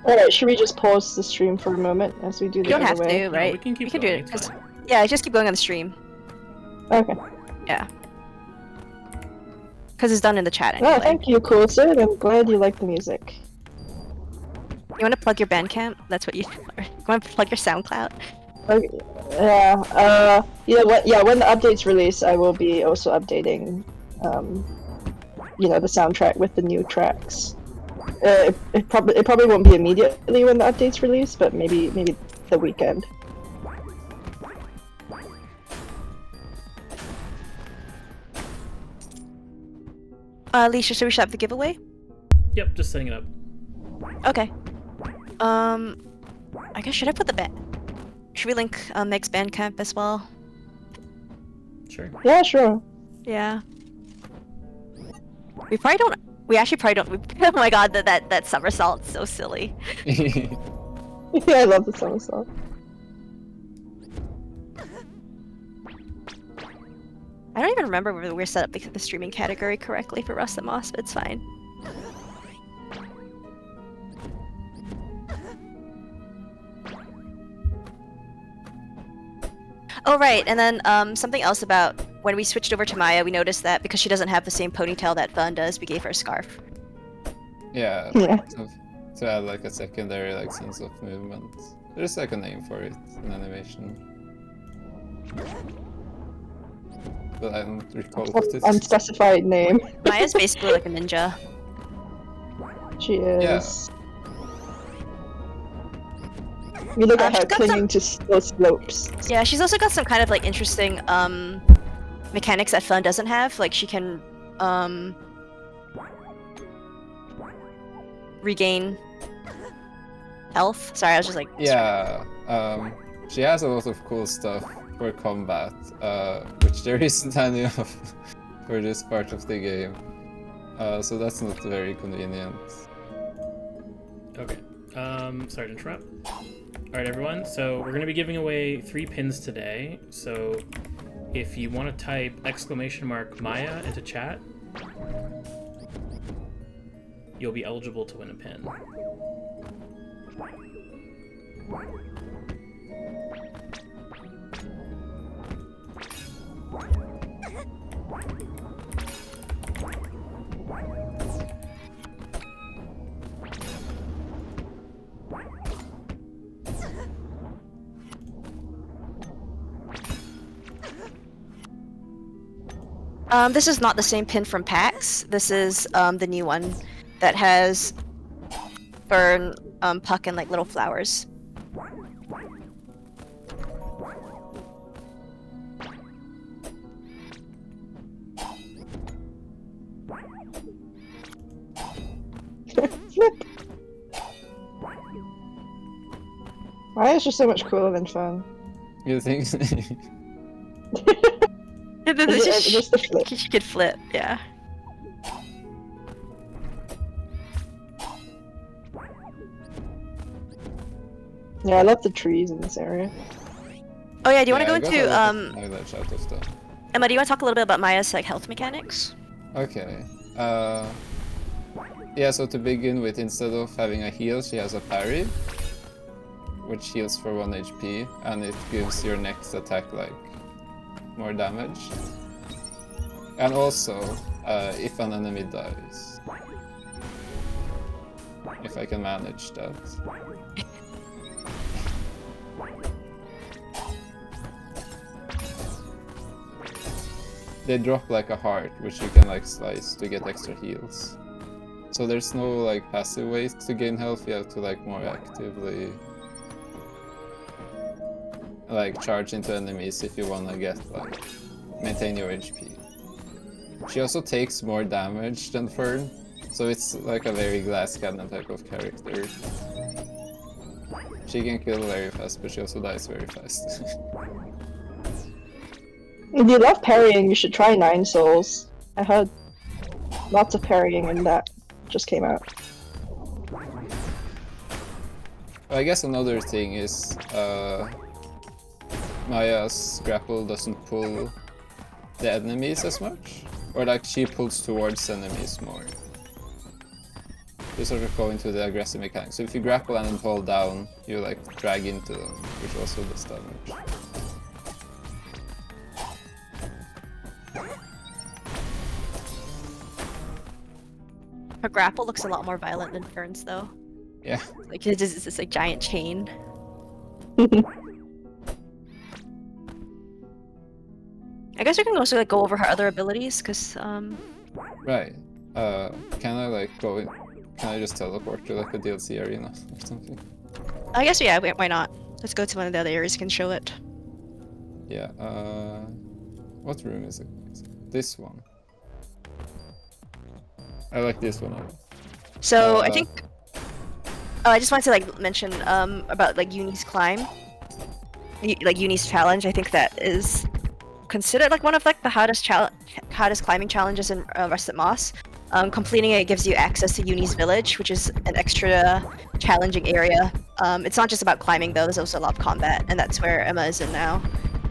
C: Alright, should we just pause the stream for a moment as we do
A: You
C: the
A: don't
C: other
A: have
C: way?
A: to,
B: No,
A: right?
B: we can keep
A: do
B: going,
A: it.
B: it's
A: 'cause-
B: fine.
A: Yeah, just keep going on the stream.
C: Okay.
A: Yeah. Because it's done in the chat
C: Oh,
A: anyway.
C: thank you, cool Sid. I'm glad you like the music.
A: You want to plug your Bandcamp? That's what you. You want to plug your SoundCloud?
C: Okay. Yeah. When the updates release, I will be also updating, the soundtrack with the new tracks. It probably won't be immediately when the updates release, but maybe the weekend.
A: Alicia, should we set up the giveaway?
B: Yep, just setting it up.
A: Okay. I guess should I put the band? Should we link Meg's Bandcamp as well?
B: Sure.
C: Yeah, sure.
A: Yeah. We probably don't. We actually probably don't. Oh my god, that somersault's so silly.
C: Yeah, I love the somersault.
A: I don't even remember whether we're set up the streaming category correctly for Rust and Moss, but it's fine. Oh right, and then something else about when we switched over to Maya, we noticed that because she doesn't have the same ponytail that Fun does, we gave her a scarf.
D: Yeah.
C: Yeah.
D: To add like a secondary like sense of movement. There's like a name for it in animation. But I don't recall what it is.
C: Unspecified name.
A: Maya's basically like a ninja.
C: She
D: Yeah.
C: is. You look at
A: she's
C: her
A: got
C: clinging to those slopes.
A: Yeah, she's also got some kind of like interesting mechanics that Fun doesn't have. Like she can regain health. Sorry, I was just like
D: Yeah. She has a lot of cool stuff for combat, which there isn't any of for this part of the game. So that's not very convenient.
B: Okay. Sorry to interrupt. Alright, everyone. So we're going to be giving away 3 pins today. So if you want to type !Maya into chat, you'll be eligible to win a pin.
A: This is not the same pin from PAX. This is the new one that has Fern, Puck, and like little flowers.
C: Flip. Why is she so much cooler than Fun?
D: You think?
C: Just the flip.
A: She could flip, yeah.
C: Yeah, I love the trees in this area.
A: Oh yeah, do you want
D: Yeah,
A: to
D: I
A: go
D: got a
A: into
D: lot of mileage out of that.
A: Emma? Do you want to talk a little bit about Maya's like health mechanics?
D: Okay. Yeah, so to begin with, instead of having a heal, she has a parry, which heals for 1 HP, and it gives your next attack like more damage. And also, if an enemy dies. If I can manage that. They drop like a heart, which you can like slice to get extra heals. So there's no like passive ways to gain health, you have to like more actively like charge into enemies if you wanna get like maintain your HP. She also takes more damage than Fern, so it's like a very glass cannon type of character. She can kill very fast, but she also dies very fast.
C: If you love parrying, you should try Nine Souls. I heard lots of parrying in that just came out.
D: I guess another thing is Maya's grapple doesn't pull the enemies as much, or like she pulls towards enemies more. You sort of go into the aggressive mechanic. So if you grapple and then hold down, you like drag into them, which also does damage.
A: Her grapple looks a lot more violent than Fern's, though.
D: Yeah.
A: Like it's just this like giant chain. I guess we can also like go over her other abilities, cause
D: Right. Can I like go in? Can I just teleport to like a DLC arena or something?
A: I guess yeah, why not? Let's go to one of the other areas. Can show it.
D: Yeah. What room is it? This one. I like this one.
A: So I think. Oh, I just wanted to like mention about like Uni's climb, like Uni's challenge. I think that is considered like one of like the hardest climbing challenges in Rusted Moss. Completing it gives you access to Uni's village, which is an extra challenging area. It's not just about climbing though. There's also a lot of combat, and that's where Emma is in now.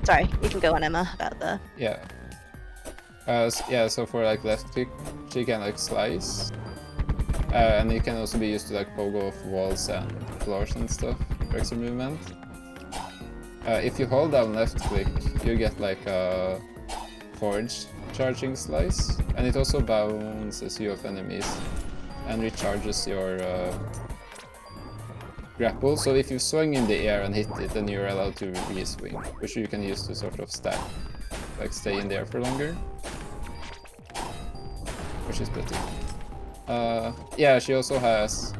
A: Sorry, you can go on Emma about the.
D: Yeah. Yeah. So for like left click, she can like slice. And it can also be used to like pogo off walls and floors and stuff for extra movement. If you hold down left click, you get like a forge charging slice, and it also bounces you off enemies and recharges your grapple. So if you swing in the air and hit it, then you're allowed to re-swing, which you can use to sort of stack, like stay in the air for longer, which is pretty. Yeah, she also has,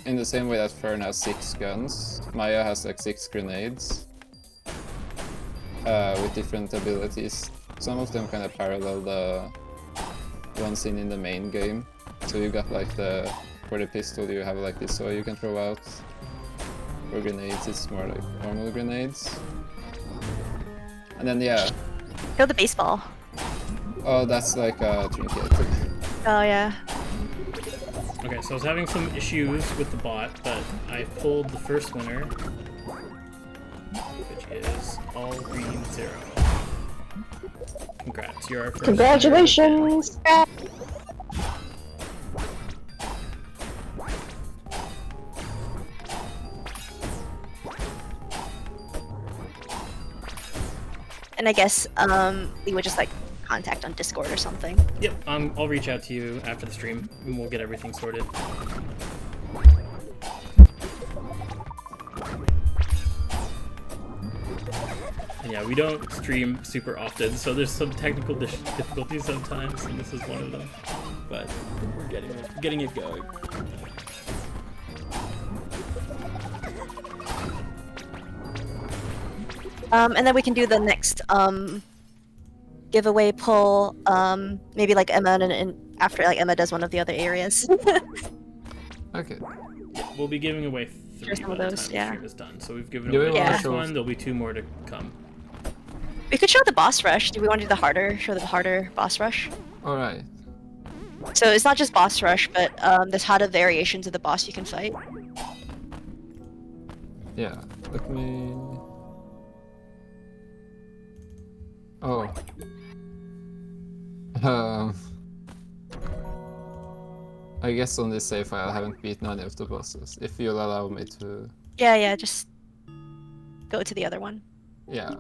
D: in the same way that Fern has 6 guns, Maya has like 6 grenades with different abilities. Some of them kind of parallel the ones in the main game. So you got like for the pistol you have like this so you can throw out. For grenades it's more like normal grenades. And then yeah.
A: Kill the baseball.
D: Oh, that's like a trinket.
A: Oh yeah.
B: Okay, so I was having some issues with the bot, but I pulled the first winner, which is all green 0. Congrats, you're our first
C: Congratulations!
B: winner.
A: And I guess we would just like contact on Discord or something.
B: Yep, I'll reach out to you after the stream, and we'll get everything sorted. And yeah, we don't stream super often, so there's some technical difficulties sometimes, and this is one of them. But we're getting it going.
A: And then we can do the next giveaway pull. Maybe like Emma and after like Emma does one of the other areas.
D: Okay.
B: Yeah, we'll be giving away 3
A: some
B: by
A: of
B: the
A: those,
B: time
A: yeah.
B: the stream is done. So we've given
D: Do we
B: away the
A: wanna
B: first
D: show-
B: one. There'll be 2 more to come.
A: We could show the boss rush. Do we want to do the harder? Show the harder boss rush.
D: Alright.
A: So it's not just boss rush, but there's harder variations of the boss you can fight.
D: Yeah. Let me... Oh. I guess on this save file I haven't beaten any of the bosses. If you'll allow me to...
A: Yeah, just go to the other one.
D: Yeah.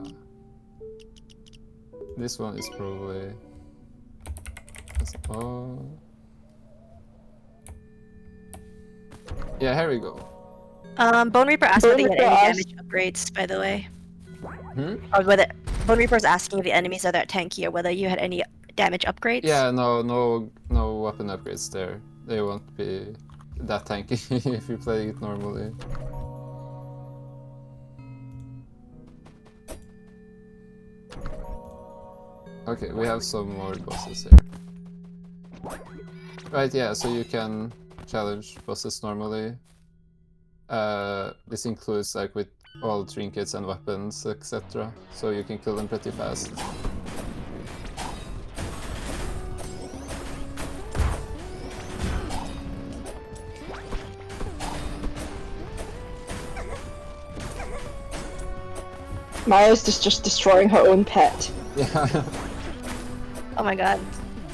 D: This one is probably... Oh... Yeah, here we go.
A: Bone Reaper asked
C: Bone
A: whether you had
C: Reaper
A: any
C: asked-
A: damage upgrades, by the way.
D: Hmm?
A: Or whether Bone Reaper's asking if the enemies are that tanky or whether you had any damage upgrades.
D: Yeah, no weapon upgrades there. They won't be that tanky if you play it normally. Okay, we have some more bosses here. Right, yeah, so you can challenge bosses normally. This includes like with all trinkets and weapons, etc. So you can kill them pretty fast.
C: Maya's just destroying her own pet.
D: Yeah.
A: Oh my god.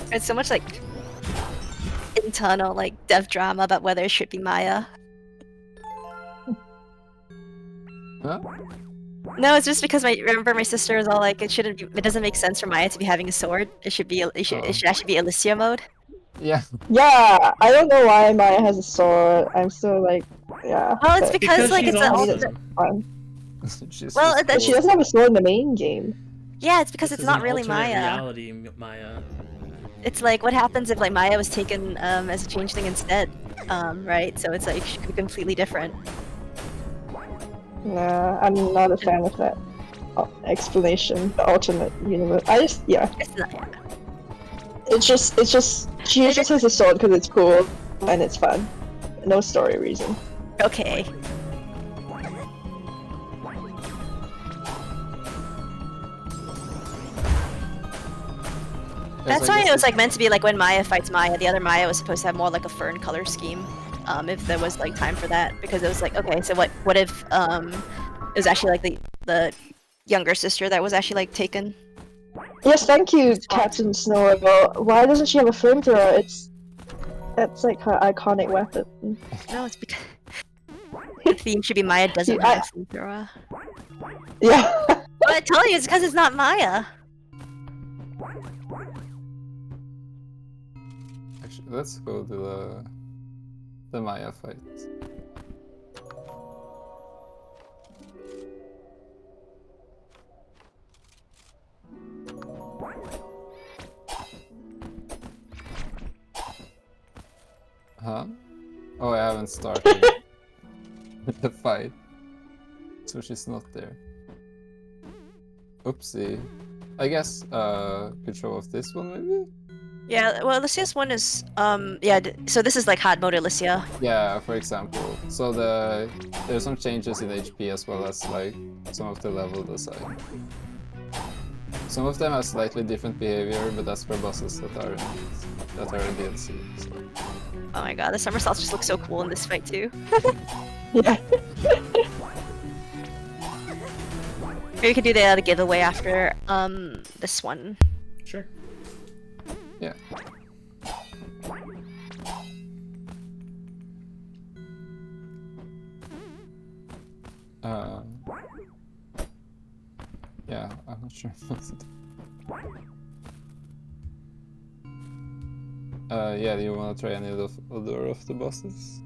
A: There's so much like internal like dev drama about whether it should be Maya.
D: Huh?
A: No, it's just because remember my sister was all like it shouldn't be, it doesn't make sense for Maya to be having a sword. It should actually be Alicia mode.
D: Yeah.
C: Yeah, I don't know why Maya has a sword. I'm still like, yeah.
A: Well, it's
C: but
A: because like
B: she's
A: it's
B: awesome.
C: fun.
D: She's
A: Well,
D: just
C: But she
D: cool.
C: doesn't have a sword in the main game.
A: yeah, it's because
B: This
A: it's
B: is
A: not
B: an
A: really
B: alternate
A: Maya.
B: reality, Maya.
A: It's like what happens if like Maya was taken as a changeling instead, right? So it's like she could be completely different.
C: Nah, I'm not a fan of that explanation. The alternate universe. Yeah.
A: It's not. Yeah.
C: It's just she just has a sword because it's cool and it's fun. No story reason.
A: Okay. That's why it was like meant to be like when Maya fights Maya, the other Maya was supposed to have more like a fern color scheme, if there was like time for that, because it was like, okay, so what if it was actually like the younger sister that was actually like taken.
C: Yes, thank you, Captain Snow. Why doesn't she have a flamethrower? That's like her iconic weapon.
A: No, it's because the theme should be Maya doesn't
C: See,
A: have a flamethrower.
C: Yeah.
A: But I tell you, it's because it's not Maya.
D: Actually, let's go to the Maya fight. Huh? Oh, I haven't started the fight, so she's not there. Oopsie. I guess could show off this one maybe?
A: Yeah, well, Alicia's one is, yeah, so this is like hard mode Alicia.
D: Yeah, for example. So there's some changes in HP as well as like some of the level design. Some of them have slightly different behavior, but that's for bosses that are in DLC. So.
A: Oh my god, the somersaults just look so cool in this fight too.
C: Yeah.
A: Or you could do the giveaway after, this one.
B: Sure.
D: Yeah. Yeah, I'm not sure what to do. Yeah, do you want to try any of the other of the bosses?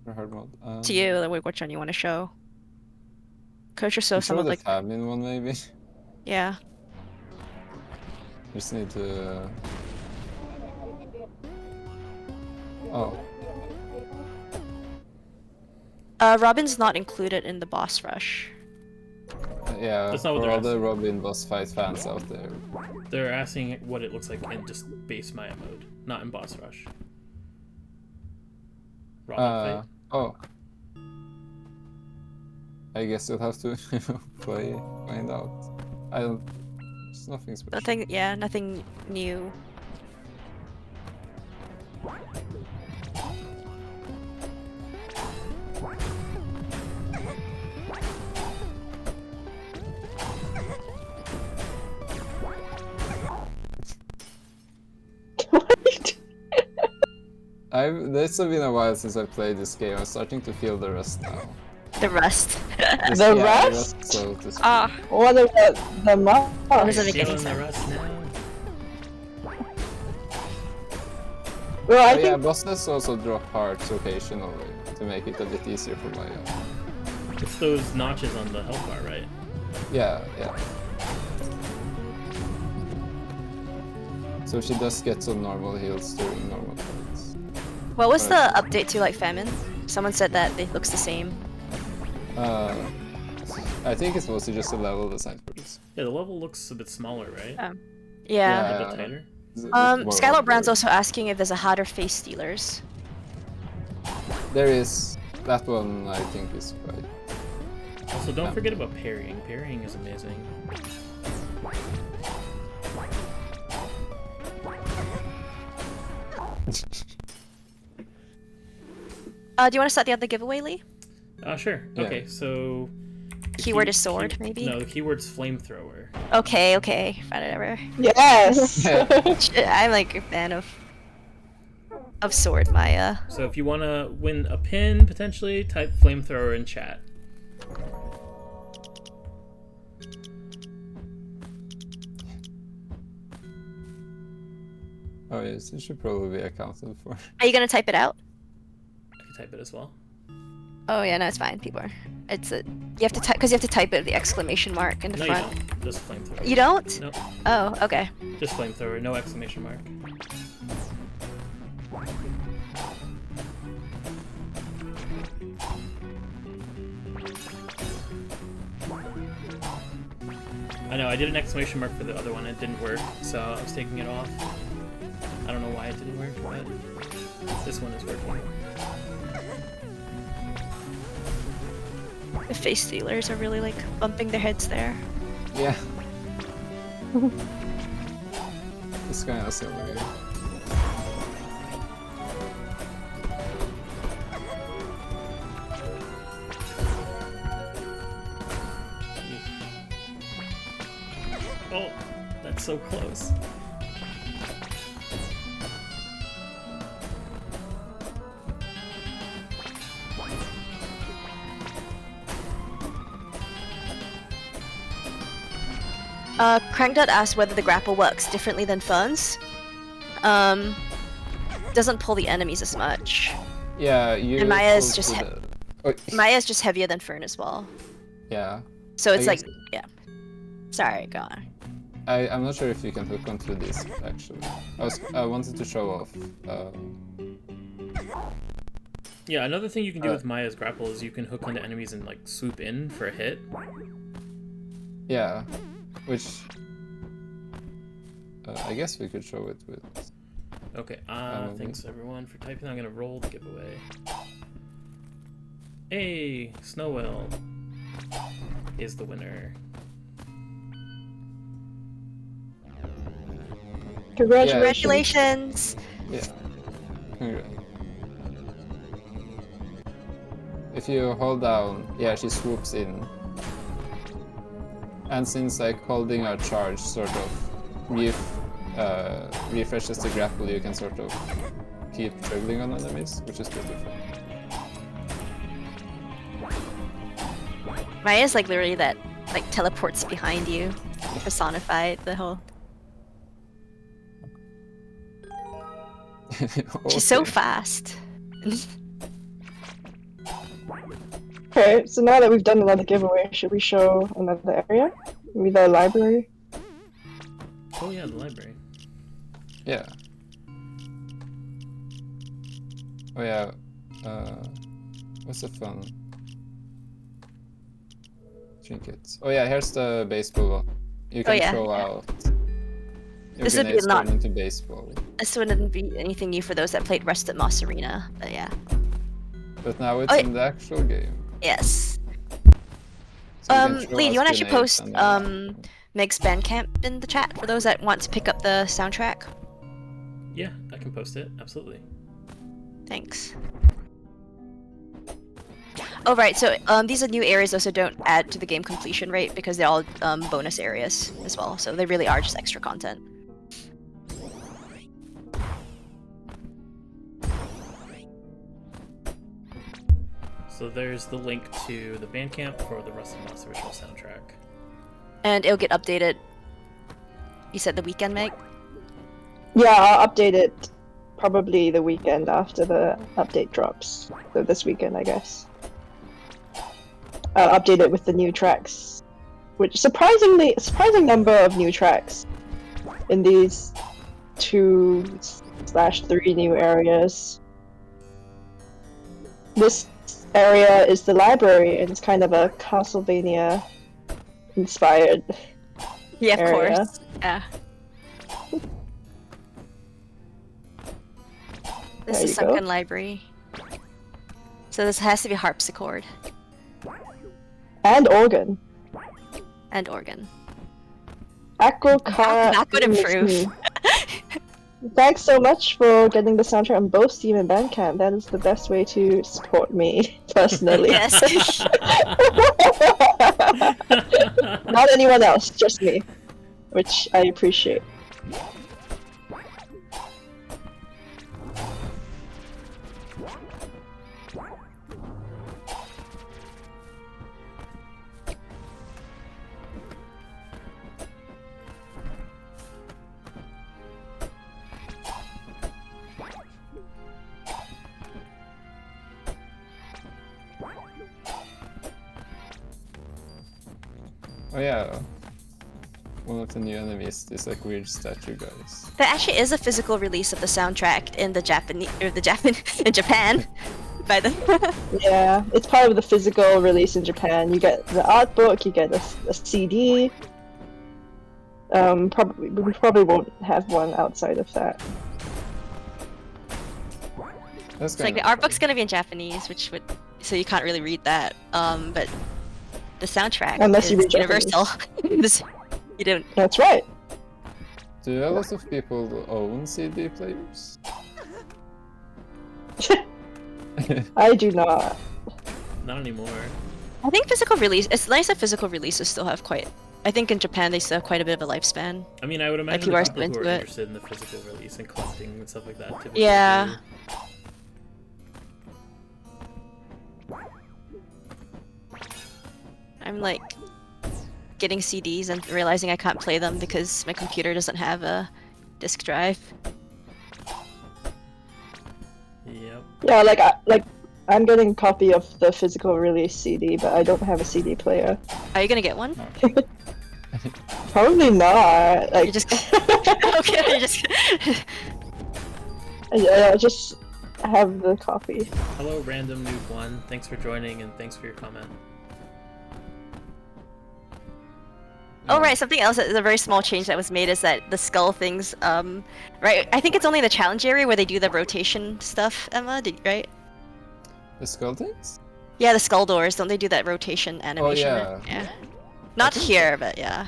D: For hard mode?
A: To you, like, which one you want to show. Coach or so some
D: show
A: of
D: the
A: like,
D: famine one maybe?
A: yeah.
D: Just need to... Oh.
A: Robin's not included in the boss rush.
D: Yeah,
B: That's not what
D: for
B: they're
D: all the
B: asking.
D: Robin boss fight fans out there.
B: They're asking what it looks like in just base Maya mode, not in boss rush. Robin fight?
D: Oh. I guess you'll have to find out. I don't... There's nothing special.
A: Nothing, yeah, nothing new.
C: What?
D: It's been a while since I played this game. I'm starting to feel the rust now.
A: The rust.
C: The rust?
D: So to speak.
A: Ah,
C: What about the mob?
A: doesn't make any
B: Feeling the
A: sense.
B: rust now.
C: Well, I
D: Oh, yeah,
C: think
D: bosses also drop hearts occasionally to make it a bit easier for my
B: It's those notches on the health bar, right?
D: Yeah. So she does get some normal heals during normal fights.
A: What was the update to like famine? Someone said that it looks the same.
D: I I think it's mostly just a level design for this.
B: Yeah, the level looks a bit smaller, right?
A: Yeah.
B: A bit tighter.
D: It's a bit more
A: Skylar Brand's
D: awkward.
A: also asking if there's a harder face stealers.
D: There is that one. I think is quite.
B: Also, don't forget about parrying. Parrying is amazing.
A: Do you want to start the other giveaway, Lee?
B: Sure.
D: Yeah.
B: Okay, so... the
A: Keyword is sword, maybe?
B: No, the keyword's flamethrower.
A: Okay, whatever.
C: Yes.
A: I'm like a fan of sword Maya.
B: So if you want to win a pin, potentially, type flamethrower in chat.
D: Oh yes, it should probably be accounted for.
A: Are you gonna type it out?
B: I can type it as well.
A: Oh yeah, no, it's fine. People are. It's a. You have to type because you have to type it with the exclamation mark in the
B: No,
A: front.
B: you don't. Just flamethrower.
A: You don't?
B: Nope.
A: Oh, okay.
B: Just flamethrower, no exclamation mark. I know, I did an exclamation mark for the other one, it didn't work, so I was taking it off. I don't know why it didn't work, but this one is working.
A: The face stealers are really like bumping their heads there.
D: Yeah. It's kind of silly.
B: Oh, that's so close.
A: Crankdot asked whether the grapple works differently than Fern's. Doesn't pull the enemies as much.
D: Yeah, you.
A: And Maya's
D: pull
A: just
D: to the-
A: Maya's just heavier than Fern as well.
D: Yeah.
A: So it's
D: I
A: like,
D: guess-
A: yeah. Sorry, go on.
D: I'm not sure if you can hook onto this actually. I wanted to show off.
B: Yeah, another thing you can do with Maya's grapple is you can hook onto enemies and like swoop in for a hit.
D: Yeah, which I guess we could show it with.
B: Okay, thanks everyone for typing. I'm gonna roll the giveaway. Hey, Snowwell is the winner.
A: Congratulations!
D: Yeah. If you hold down, yeah, she swoops in. And since like holding a charge sort of refreshes the grapple, you can sort of keep juggling on enemies, which is pretty fun.
A: Maya's like literally that like teleports behind you, personified the whole. She's so
D: Okay.
A: fast.
C: Okay, so now that we've done another giveaway, should we show another area? Maybe the library?
B: Oh yeah, the library.
D: Yeah. Oh yeah. What's the fun? Trinkets. Oh yeah, here's the baseball one. You can
A: yeah,
D: throw
A: yeah.
D: out your
A: This would be
D: grenades
A: not-
D: turn into baseball.
A: This wouldn't be anything new for those that played Rust at Moss Arena, but yeah.
D: But now it's
A: Oh,
D: in the actual game.
A: Yes.
D: So you can throw
A: Lee, do you
D: out
A: want to actually
D: grenades
A: post
D: and then-
A: Meg's Bandcamp in the chat for those that want to pick up the soundtrack?
B: Yeah, I can post it, absolutely.
A: Thanks. Oh right, so these are new areas though, so don't add to the game completion rate because they're all bonus areas as well, so they really are just extra content.
B: So there's the link to the Bandcamp for the Rust and Moss original soundtrack.
A: And it'll get updated. You said the weekend, Meg?
C: Yeah, I'll update it probably the weekend after the update drops. So this weekend, I guess. I'll update it with the new tracks. Which surprising number of new tracks in these 2/3 new areas. This area is the library, and it's kind of a Castlevania inspired
A: Yeah, of
C: area.
A: course. Yeah. This
C: There
A: is
C: you go.
A: sunken library. So this has to be harpsichord
C: And organ.
A: and organ.
C: Aqua
A: That would improve.
C: Thanks so much for getting the soundtrack on both Steam and Bandcamp. That is the best way to support me, personally.
A: Yes.
C: Not anyone else, just me. Which I appreciate.
D: Oh yeah. One of the new enemies is like weird statue guys.
A: There actually is a physical release of the soundtrack in the Japanese in Japan. By the
C: Yeah, it's part of the physical release in Japan. You get the art book, you get a CD. We probably won't have one outside of that.
D: That's
A: It's like the art book's gonna be in Japanese, which would so you can't really read that. But the soundtrack
C: Unless
A: is
C: you read
A: universal. You don't.
C: That's right.
D: Do a lot of people own CD players?
C: I do not.
B: Not anymore.
A: I think physical release. It's nice that physical releases still have quite. I think in Japan they still have quite a bit of a lifespan.
B: I mean, I would imagine
A: people
B: the
A: are
B: people
A: still
B: who are
A: into it.
B: interested in the physical release and collecting and stuff like that typically
A: Yeah.
B: do.
A: I'm like getting CDs and realizing I can't play them because my computer doesn't have a disk drive.
B: Yep.
C: Yeah, I'm getting a copy of the physical release CD, but I don't have a CD player.
A: Are you gonna get one?
C: Probably not. Like,
A: You just okay. You just
C: I just have the copy.
B: Hello, random noob one. Thanks for joining and thanks for your comment.
A: Oh right, something else. A very small change that was made is that the skull things. Right. I think it's only the challenge area where they do the rotation stuff. Emma, right?
D: The skull things?
A: Yeah, the skull doors. Don't they do that rotation animation?
D: yeah.
A: Yeah. Not here, but yeah.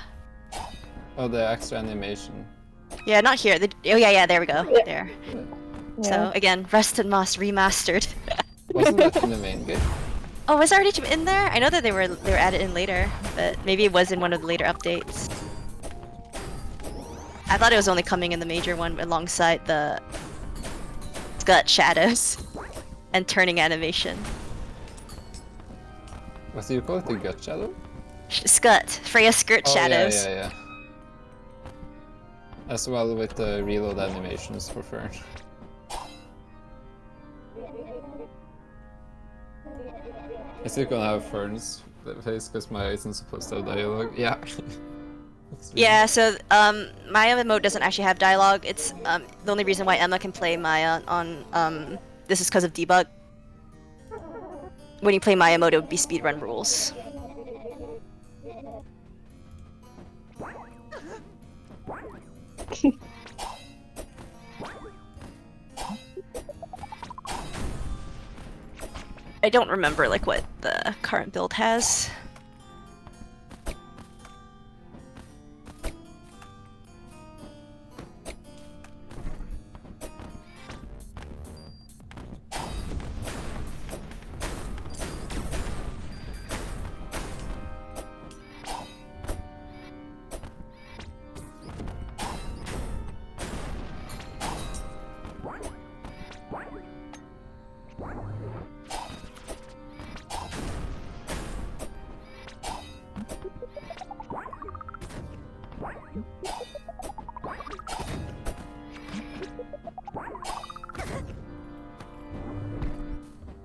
D: Oh, the extra animation.
A: Yeah, not here. Oh yeah, there we go.
C: Yeah.
A: There.
C: Yeah.
A: So again, Rust and Moss remastered.
D: Wasn't that in the main game?
A: Oh, was it already in there? I know that they were added in later, but maybe it was in one of the later updates. I thought it was only coming in the major one alongside the Scut shadows and turning animation.
D: What do you call it? The gut shadow?
A: Scut, Freya skirt
D: Oh,
A: shadows.
D: yeah. As well with the reload animations for Fern. I still gonna have Fern's face because my isn't supposed to have dialogue. Yeah.
A: Yeah, so Maya mode doesn't actually have dialogue. It's the only reason why Emma can play Maya on this is because of debug. When you play Maya mode, it would be speedrun rules. I don't remember like what the current build has.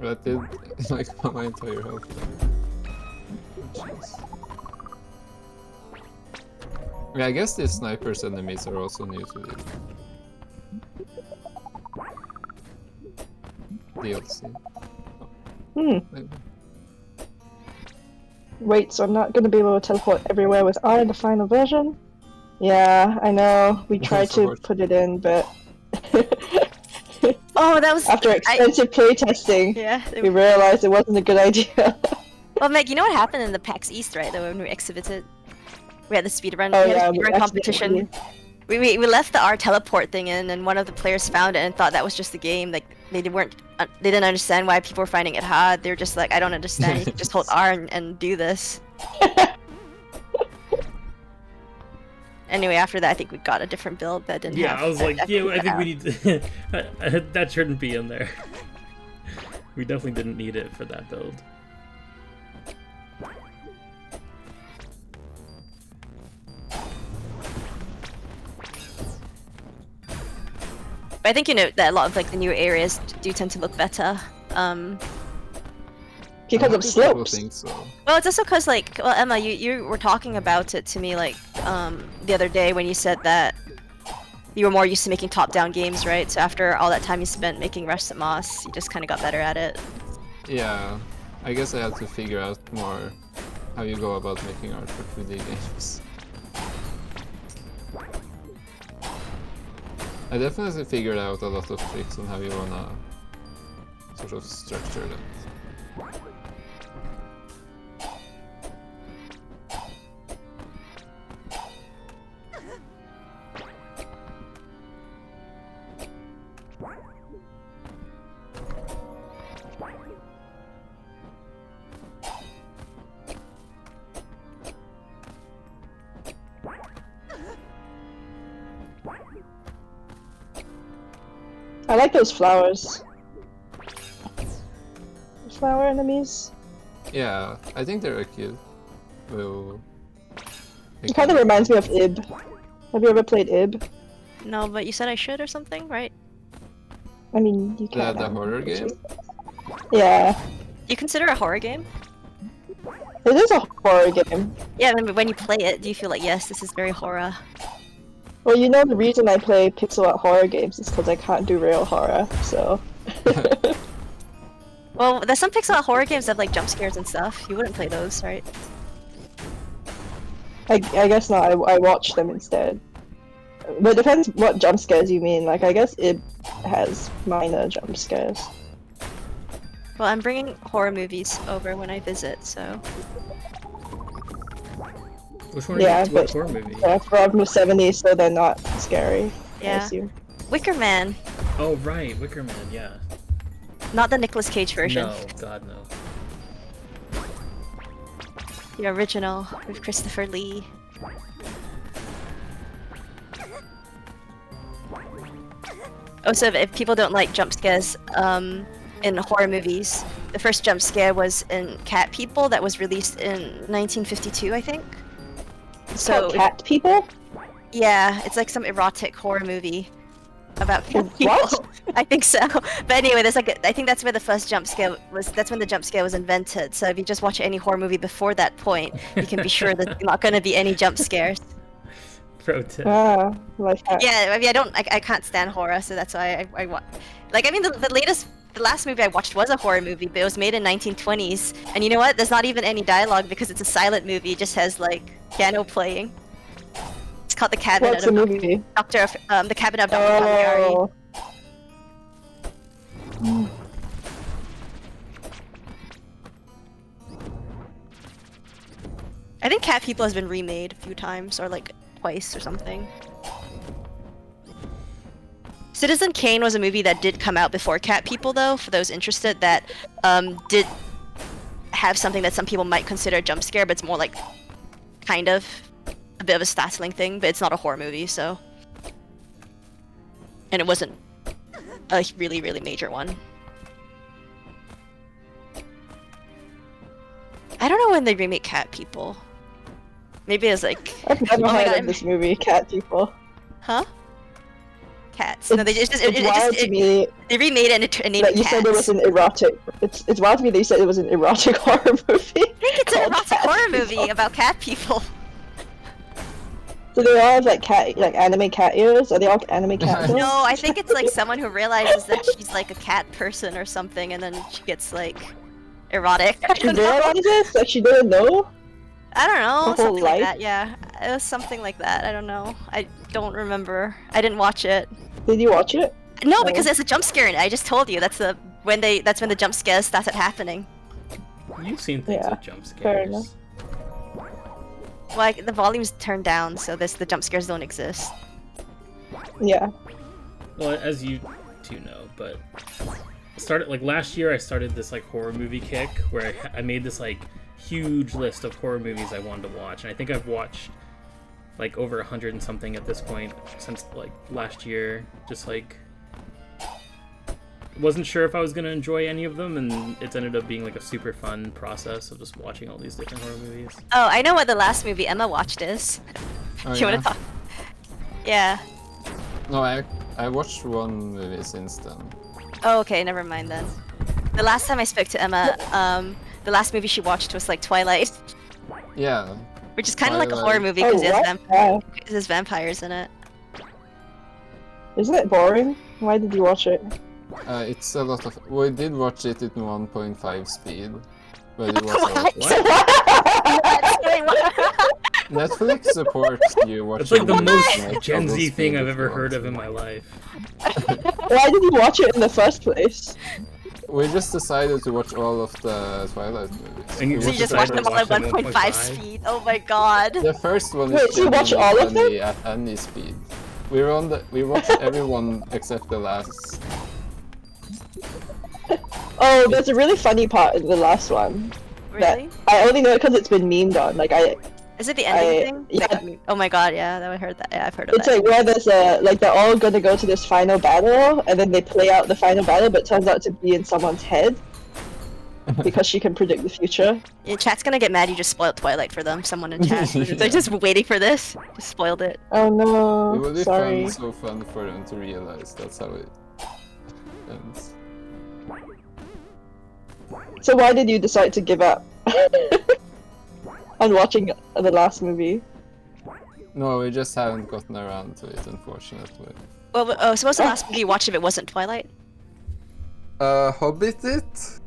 D: That did like my entire health. Jeez. Yeah, I guess the snipers enemies are also new to the DLC.
C: Hmm. Wait, so I'm not gonna be able to teleport everywhere with R in the final version? Yeah, I know. We tried
D: So
C: to
D: hard.
C: put it in, but
A: Oh, that was
C: after extensive playtesting,
A: yeah.
C: we realized it wasn't a good idea.
A: Well, Meg, you know what happened in the PAX East, right? Though when we exhibited, we had the speedrun.
C: Oh
A: We had
C: yeah,
A: a
C: we
A: speedrun competition.
C: accidentally-
A: We left the R teleport thing in, and one of the players found it and thought that was just the game. Like they didn't understand why people were finding it hard. They were just like, I don't understand. You can just hold R and do this. Anyway, after that, I think we got a different build that didn't
B: Yeah,
A: have.
B: I was like,
A: that
B: yeah, I think
A: R.
B: we need to... that shouldn't be in there. We definitely didn't need it for that build.
A: But I think that a lot of like the newer areas do tend to look better.
C: because of
D: People
C: slopes.
D: think so.
A: Well, it's also because like, well, Emma, you were talking about it to me like the other day when you said that you were more used to making top-down games, right? So after all that time you spent making Rush at Moss, you just kind of got better at it.
D: Yeah, I guess I had to figure out more how you go about making art for 2D games. I definitely figured out a lot of tricks on how you wanna sort of structure them.
C: I like those flowers. Flower enemies.
D: Yeah, I think they're cute. Well,
C: It kind of reminds me of Ib. Have you ever played Ib?
A: No, but you said I should or something, right?
C: I mean, you can.
D: the horror game.
C: Yeah,
A: You consider it a horror game?
C: it is a horror game.
A: Yeah, when you play it, do you feel like, yes, this is very horror?
C: Well, you know the reason I play pixel art horror games is because I can't do real horror, so.
A: Well, there's some pixel art horror games that have like jump scares and stuff. You wouldn't play those, right?
C: I guess not, I watch them instead. But it depends what jump scares you mean, like I guess it has minor jump scares.
A: Well, I'm bringing horror movies over when I visit, so...
B: Which one
C: Yeah,
B: are you
C: but-
B: horror movie?
C: They're from the 70s, so they're not scary, I
A: Yeah.
C: assume.
A: Wicker Man,
B: Oh, right, Wicker Man, yeah.
A: not the Nicolas Cage version.
B: No, God, no.
A: The original with Christopher Lee. Also, if people don't like jump scares in horror movies, the first jump scare was in Cat People that was released in 1952, I think. So,
C: Cat people?
A: yeah, it's like some erotic horror movie about cat
C: What?
A: people. I think so. But anyway, there's like I think that's where the first jump scare was. That's when the jump scare was invented. So if you just watch any horror movie before that point, you can be sure that there's not going to be any jump scares.
B: Pro tip.
C: Ah, like that.
A: Yeah, I mean, I can't stand horror, so that's why I like. I mean, the last movie I watched was a horror movie, but it was made in 1920s. And you know what? There's not even any dialogue because it's a silent movie. It just has like piano playing. It's called The Cabinet
C: What's the
A: of
C: movie?
A: The Cabinet of Dr. Caligari.
C: Oh.
A: I think Cat People has been remade a few times, or like twice or something. Citizen Kane was a movie that did come out before Cat People, though, for those interested, that did have something that some people might consider a jump scare, but it's more like kind of a bit of a startling thing, but it's not a horror movie, so. And it wasn't a really, really major one. I don't know when they remake Cat People. Maybe it was like,
C: I've never
A: Oh my
C: heard
A: God,
C: of this movie, Cat People.
A: huh? Cats. No, they
C: It's wild to me
A: they remade it and named
C: that
A: it
C: you
A: Cats.
C: said it was an erotic. It's wild to me that you said it was an erotic horror movie.
A: I think it's an
C: called
A: erotic
C: Cat
A: horror
C: People.
A: movie about cat people.
C: Do they all have like anime cat ears? Are they all anime cat ears?
A: No, I think it's like someone who realizes that she's like a cat person or something, and then she gets like erotic. I
C: She
A: don't know.
C: realized this? Like she didn't know?
A: I don't know,
C: Her whole
A: something like
C: life?
A: that. Yeah, it was something like that. I don't know. I don't remember. I didn't watch it.
C: Did you watch it?
A: No,
C: Oh.
A: because there's a jump scare in it. I just told you that's when the jump scares started happening.
B: You've seen things
C: Yeah,
B: with jump
C: fair enough.
B: scares.
A: Like the volume's turned down, so the jump scares don't exist.
C: Yeah.
B: Well, as you two know, but started like last year. I started this like horror movie kick where I made this like huge list of horror movies I wanted to watch, and I think I've watched like over 100 and something at this point since like last year. Just like wasn't sure if I was gonna enjoy any of them, and it's ended up being like a super fun process of just watching all these different horror movies.
A: Oh, I know what the last movie Emma watched is.
D: Oh,
A: You want to talk? Yeah.
D: No, I watched one movie since then.
A: Oh, okay. Never mind then. The last time I spoke to Emma, the last movie she watched was like Twilight,
D: Yeah.
A: which is kind of like a
D: Twilight.
A: horror movie
C: Oh,
A: because
C: what?
A: there's vampires in it.
C: Isn't it boring? Why did you watch it?
D: It's a lot of. We did watch it at 1.5 speed, but it was a lot.
A: What? Wait, what?
D: Netflix supports you watching.
B: It's like the
D: movies
B: most
D: like
B: Gen
D: double
B: Z
D: speed
B: thing I've
D: if
B: ever
D: you
B: heard
D: want
B: of
D: to.
B: in my life.
C: Why did you watch it in the first place?
D: We just decided to watch all of the Twilight movies.
B: And you
D: We
A: So you just
D: decided
A: watched
D: to
A: them all at
B: watch them
A: 1.5
B: 1.5?
A: speed. Oh my god.
D: The first one
C: Wait,
D: is
C: so you watch
D: genuinely
C: all of them?
D: funny at any speed. We watched everyone except the last.
C: Oh, there's a really funny part in the last one.
A: Really?
C: I only know it because it's been memed on. Like
A: Is it the ending
C: I-
A: thing?
C: yeah.
A: Like, oh my god, yeah, I heard that. Yeah, I've heard of
C: it's
A: that.
C: like where there's a like they're all gonna go to this final battle, and then they play out the final battle, but it turns out to be in someone's head because she can predict the future.
A: Yeah, chat's gonna get mad you just spoiled Twilight for them. Someone in chat. They're just waiting for this. Just spoiled it.
C: Oh
D: It
C: no!
D: would be
C: Sorry.
D: so fun for them to realize that's how it ends.
C: So why did you decide to give up on watching the last movie?
D: No, we just haven't gotten around to it, unfortunately.
A: Well, oh, so what's the last movie you watched if it wasn't Twilight?
D: Hobbit it?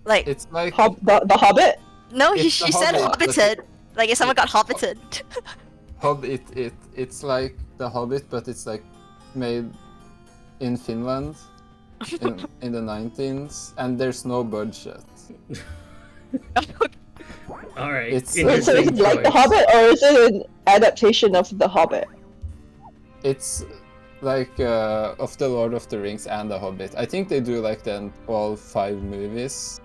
A: Like,
D: It's like
C: The Hobbit?
A: no,
D: it's
A: she
D: the
A: said
D: Hobbit, but
A: hobbited. Like if someone got hobbited.
D: Hobbit it. It's like the Hobbit, but it's like made in Finland in the 19s, and there's no budget.
B: All right,
D: It's-
C: Wait, so is
B: interesting
C: it like The
B: choice.
C: Hobbit, or is it an adaptation of The Hobbit?
D: It's like of the Lord of the Rings and the Hobbit. I think they do like then all 5 movies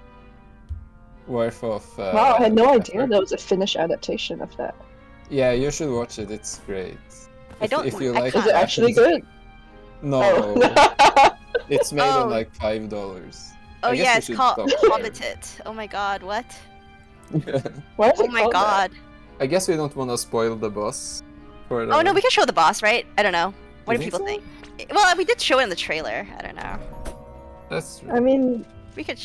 D: worth of.
C: Wow, I had no idea
D: effort.
C: there was a Finnish adaptation of that.
D: Yeah, you should watch it. It's great.
A: I don't-
D: If you
A: I
D: like.
C: Is it actually good?
D: No,
C: Oh.
D: it's made
A: Oh.
D: on like $5.
A: Oh
D: I guess
A: yeah,
D: we
A: it's
D: should
A: called
D: stop there.
A: Hobbited. Oh my god, what?
C: Why is
A: Oh
C: it
A: my
C: called that?
A: god.
D: I guess we don't want to spoil the boss. For the...
A: Oh no, we can show the boss, right? I don't know. What
D: You
A: do
D: think
A: people
D: so?
A: think? Well, we did show it in the trailer. I don't know.
D: That's true.
C: I mean,
A: We could.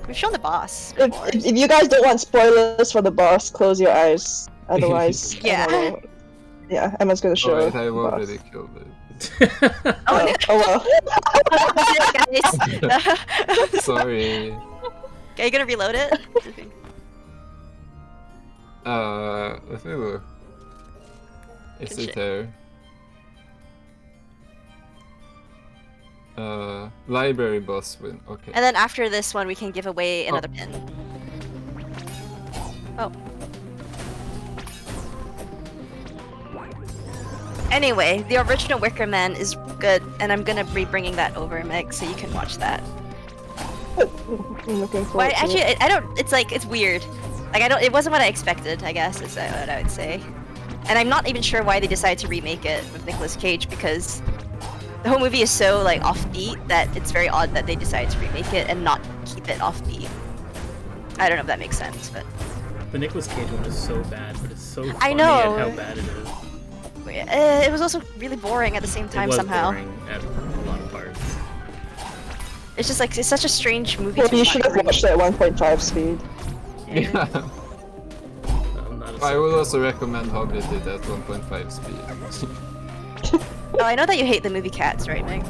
A: We've shown the boss.
C: if,
A: before.
C: if you guys don't want spoilers for the boss, close your eyes. Otherwise,
A: Yeah.
C: Emma will- yeah, Emma's gonna show.
D: Alright,
C: the
D: I've
C: boss.
D: already killed it.
A: Oh, no.
C: Oh well.
A: Guys.
D: Sorry.
A: Are you gonna reload it?
D: Let me look. Is
A: Good
D: it
A: shit.
D: there? Library boss win. Okay.
A: And then after this one, we can give away another pin. Oh. Anyway, the original Wicker Man is good, and I'm gonna be bringing that over, Meg, so you can watch that.
C: I'm looking forward
A: Well,
C: to
A: actually,
C: it.
A: I don't. It's like it's weird. Like I don't. It wasn't what I expected. I guess is what I would say. And I'm not even sure why they decided to remake it with Nicolas Cage because the whole movie is so like offbeat that it's very odd that they decided to remake it and not keep it offbeat. I don't know if that makes sense, but
B: The Nicolas Cage one is so bad, but it's so funny
A: I know.
B: at how bad it is.
A: it was also really boring at the same time
B: it was
A: somehow.
B: boring at a lot of parts.
A: It's just like it's such a strange movie.
C: Well,
A: to
C: you
A: watch
C: should have watched it at 1.5 speed.
A: Yeah.
B: I'm not a
D: I
B: sucker
D: would
B: for
D: also recommend Hobbit it at 1.5 speed.
A: Oh, I know that you hate the movie Cats, right, Meg?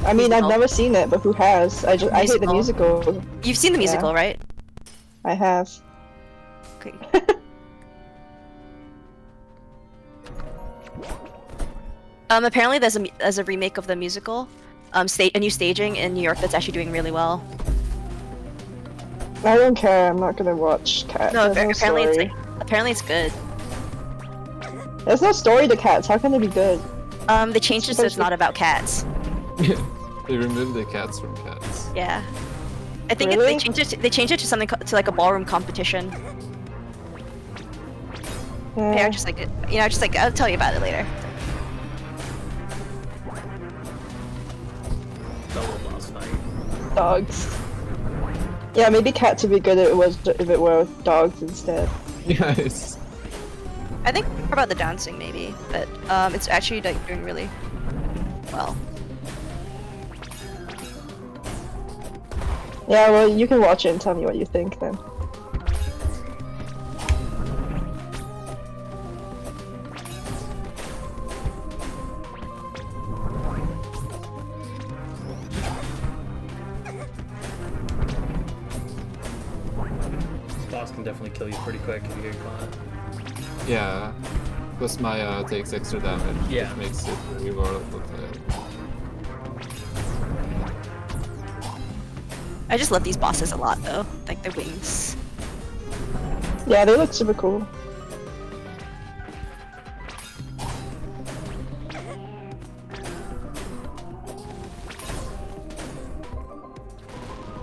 C: I mean, I've
A: Musical.
C: never seen it, but who has? I hate the musical.
A: You've seen the
C: Yeah.
A: musical, right?
C: I have.
A: Okay. Apparently there's a remake of the musical, a new staging in New York that's actually doing really well.
C: I don't care. I'm not gonna watch Cats.
A: No,
C: There's
A: apparently it's
C: story.
A: apparently it's good.
C: There's no story to Cats. How can it be good?
A: They changed it so it's not about cats.
D: They removed the cats from Cats.
A: Yeah, I think
C: Really?
A: they changed it to something to like a ballroom competition.
C: Yeah.
A: Yeah, just like it, just like I'll tell you about it later.
B: Double boss fight.
C: Dogs. Yeah, maybe Cats would be good if it were dogs instead.
D: Yes.
A: I think more about the dancing maybe, but it's actually like doing really well.
C: Yeah, well, you can watch it and tell me what you think then.
B: This boss can definitely kill you pretty quick if you get caught.
D: Yeah. Plus Maya takes extra damage,
B: Yeah.
D: which makes it very volatile.
A: I just love these bosses a lot though, like their wings.
C: Yeah, they look super cool.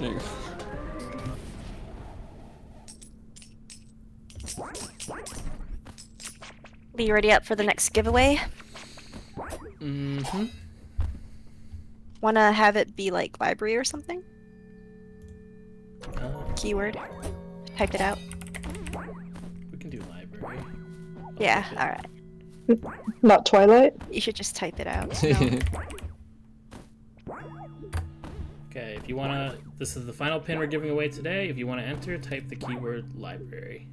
D: There you go.
A: Are you ready up for the next giveaway?
B: Mm-hmm.
A: Wanna have it be like library or something?
B: Uh,
A: Keyword. Type it out.
B: we can do library.
A: Yeah,
B: Okay.
A: alright.
C: Not Twilight?
A: You should just type it out. No.
B: Okay, if you wanna, this is the final pin we're giving away today. If you wanna enter, type the keyword library.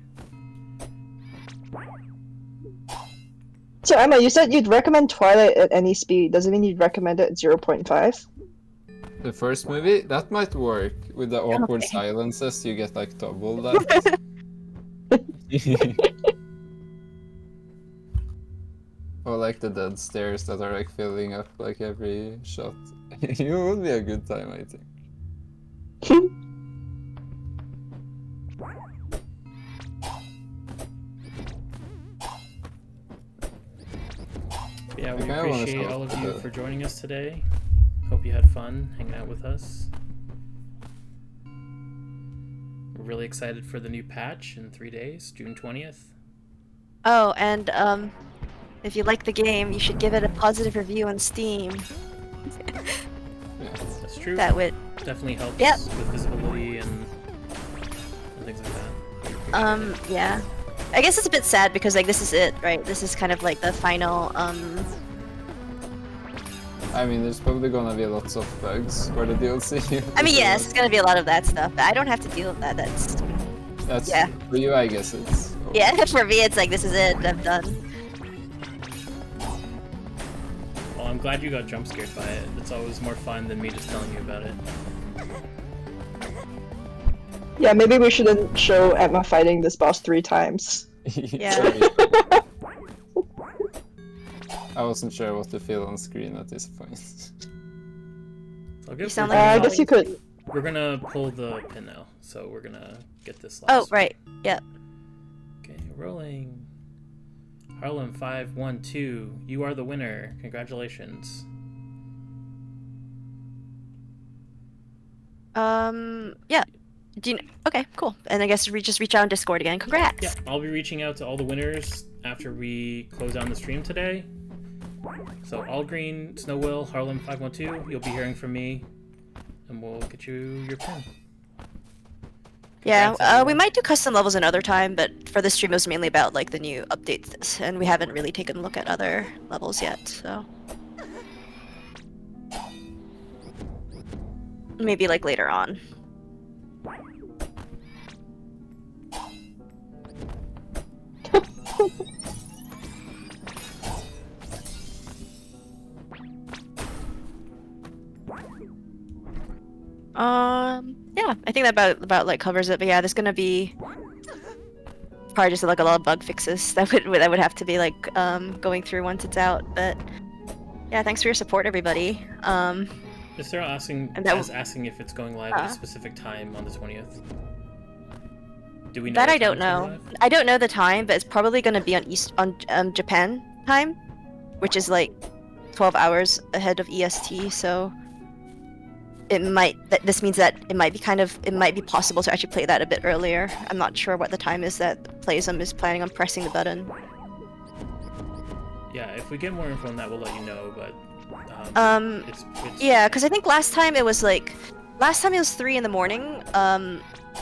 C: So Emma, you said you'd recommend Twilight at any speed. Does it mean you'd recommend it at 0.5?
D: The first movie, that might work. With the awkward
A: Okay.
D: silences, you get like double that. Or like the dead stares that are like filling up like every shot. It would be a good time, I think.
B: Yeah, we
D: kinda wanna
B: appreciate
D: start
B: all of
D: with
B: you
D: the-
B: for joining us today. Hope you had fun hanging out with us. We're really excited for the new patch in 3 days, June 20th.
A: Oh, and if you like the game, you should give it a positive review on Steam.
D: Yeah.
B: That's true.
A: That would
B: Definitely helps
A: Yep.
B: with visibility and things like that.
A: yeah. I guess it's a bit sad because like this is it, right? This is kind of like the final
D: I mean, there's probably gonna be lots of bugs for the DLC.
A: I mean yes, it's gonna be a lot of that stuff, but I don't have to deal with that.
D: That's
A: yeah.
D: for you, I guess it's.
A: Yeah, for me it's like this is it, I'm done.
B: Well, I'm glad you got jump scared by it. It's always more fun than me just telling you about it.
C: Yeah, maybe we shouldn't show Emma fighting this boss 3 times.
A: Yeah.
D: I wasn't sure what to feel on screen at this point.
B: So I guess
A: You sound
B: we're
A: like
C: I
B: gonna-
C: guess you could.
B: We're gonna pull the pin now, so we're gonna get this last
A: Oh,
B: one.
A: right. Yep.
B: Okay, rolling. Harlem 512, you are the winner. Congratulations.
A: Yeah. Do you okay, cool. And I guess we just reach out on Discord again. Congrats.
B: Yeah, I'll be reaching out to all the winners after we close down the stream today. So All Green, Snow Will, Harlem 512, you'll be hearing from me, and we'll get you your pin.
A: Yeah,
B: Congrats, everyone.
A: we might do custom levels another time, but for this stream it was mainly about like the new updates, and we haven't really taken a look at other levels yet, so maybe like later on. Yeah, I think that about like covers it. But yeah, there's gonna be probably just like a lot of bug fixes that would have to be like going through once it's out. But yeah, thanks for your support, everybody.
B: Is Sarah asking
A: And that
B: asking if it's going live at a specific time on the 20th? Do we know
A: that
B: what
A: I
B: time
A: don't
B: it's going
A: know.
B: live?
A: I don't know the time, but it's probably gonna be on Japan time, which is like 12 hours ahead of EST. So it might this means that it might be possible to actually play that a bit earlier. I'm not sure what the time is that Playism is planning on pressing the button.
B: Yeah, if we get more info on that, we'll let you know. But it's
A: yeah, because I think last time it was 3 in the morning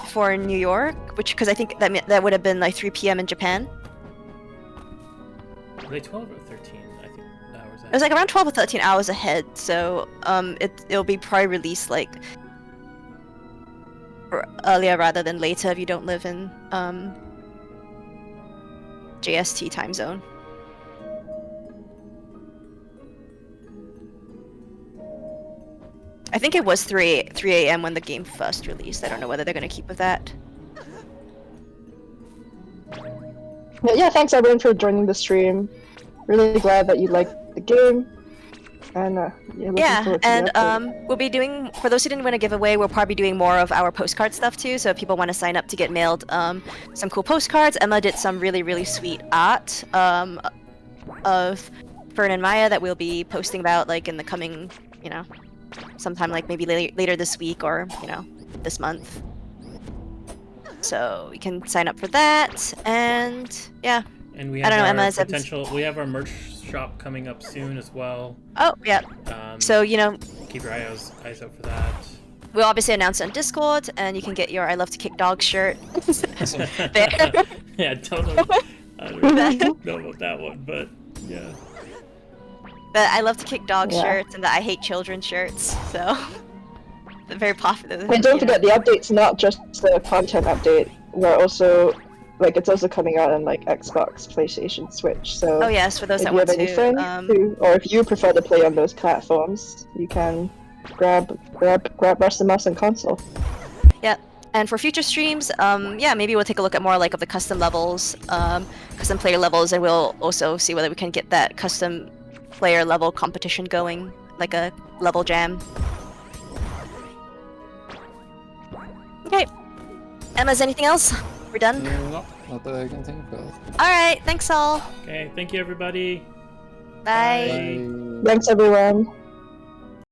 A: for New York, which because I think that would have been like 3 p.m. in Japan.
B: Are they 12 or 13? I think hours.
A: It was like around 12 or 13 hours ahead, so it'll be probably released like earlier rather than later if you don't live in JST time zone. I think it was 3 a.m. when the game first released. I don't know whether they're gonna keep with that.
C: Yeah, thanks everyone for joining the stream. Really glad that you liked the game. And looking forward to the update.
A: we'll be doing, for those who didn't win a giveaway, we'll probably be doing more of our postcard stuff too. So if people want to sign up to get mailed some cool postcards, Emma did some really sweet art of Fern and Maya that we'll be posting about like in the coming, sometime like maybe later this week or this month. So you can sign up for that, and yeah.
B: And we
A: I
B: have
A: don't know,
B: our
A: Emma's
B: potential. We have our merch shop coming up soon as well.
A: Oh yeah. So
B: keep your eyes out for that.
A: we'll obviously announce it on Discord, and you can get your "I Love to Kick Dog" shirt there.
B: Yeah, I don't know about that one, but yeah.
A: The "I Love to Kick Dog"
C: Yeah.
A: shirts and the "I Hate Children" shirts. So they're very popular.
C: And don't forget, the update's not just the content update. We're also it's also coming out on like Xbox, PlayStation, Switch. So
A: Oh yes, for those
C: if
A: that
C: you
A: want
C: have any friends or if you prefer to play on those platforms, you can grab Rest of Us on console.
A: Yeah, and for future streams, yeah, maybe we'll take a look at more like of the custom levels, custom player levels, and we'll also see whether we can get that custom player level competition going, like a level jam. Okay, Emma, is anything else? We're done?
D: No, not that I can think of.
A: Alright, thanks all.
B: Okay, thank you everybody.
A: Bye.
D: Bye.
C: Thanks everyone.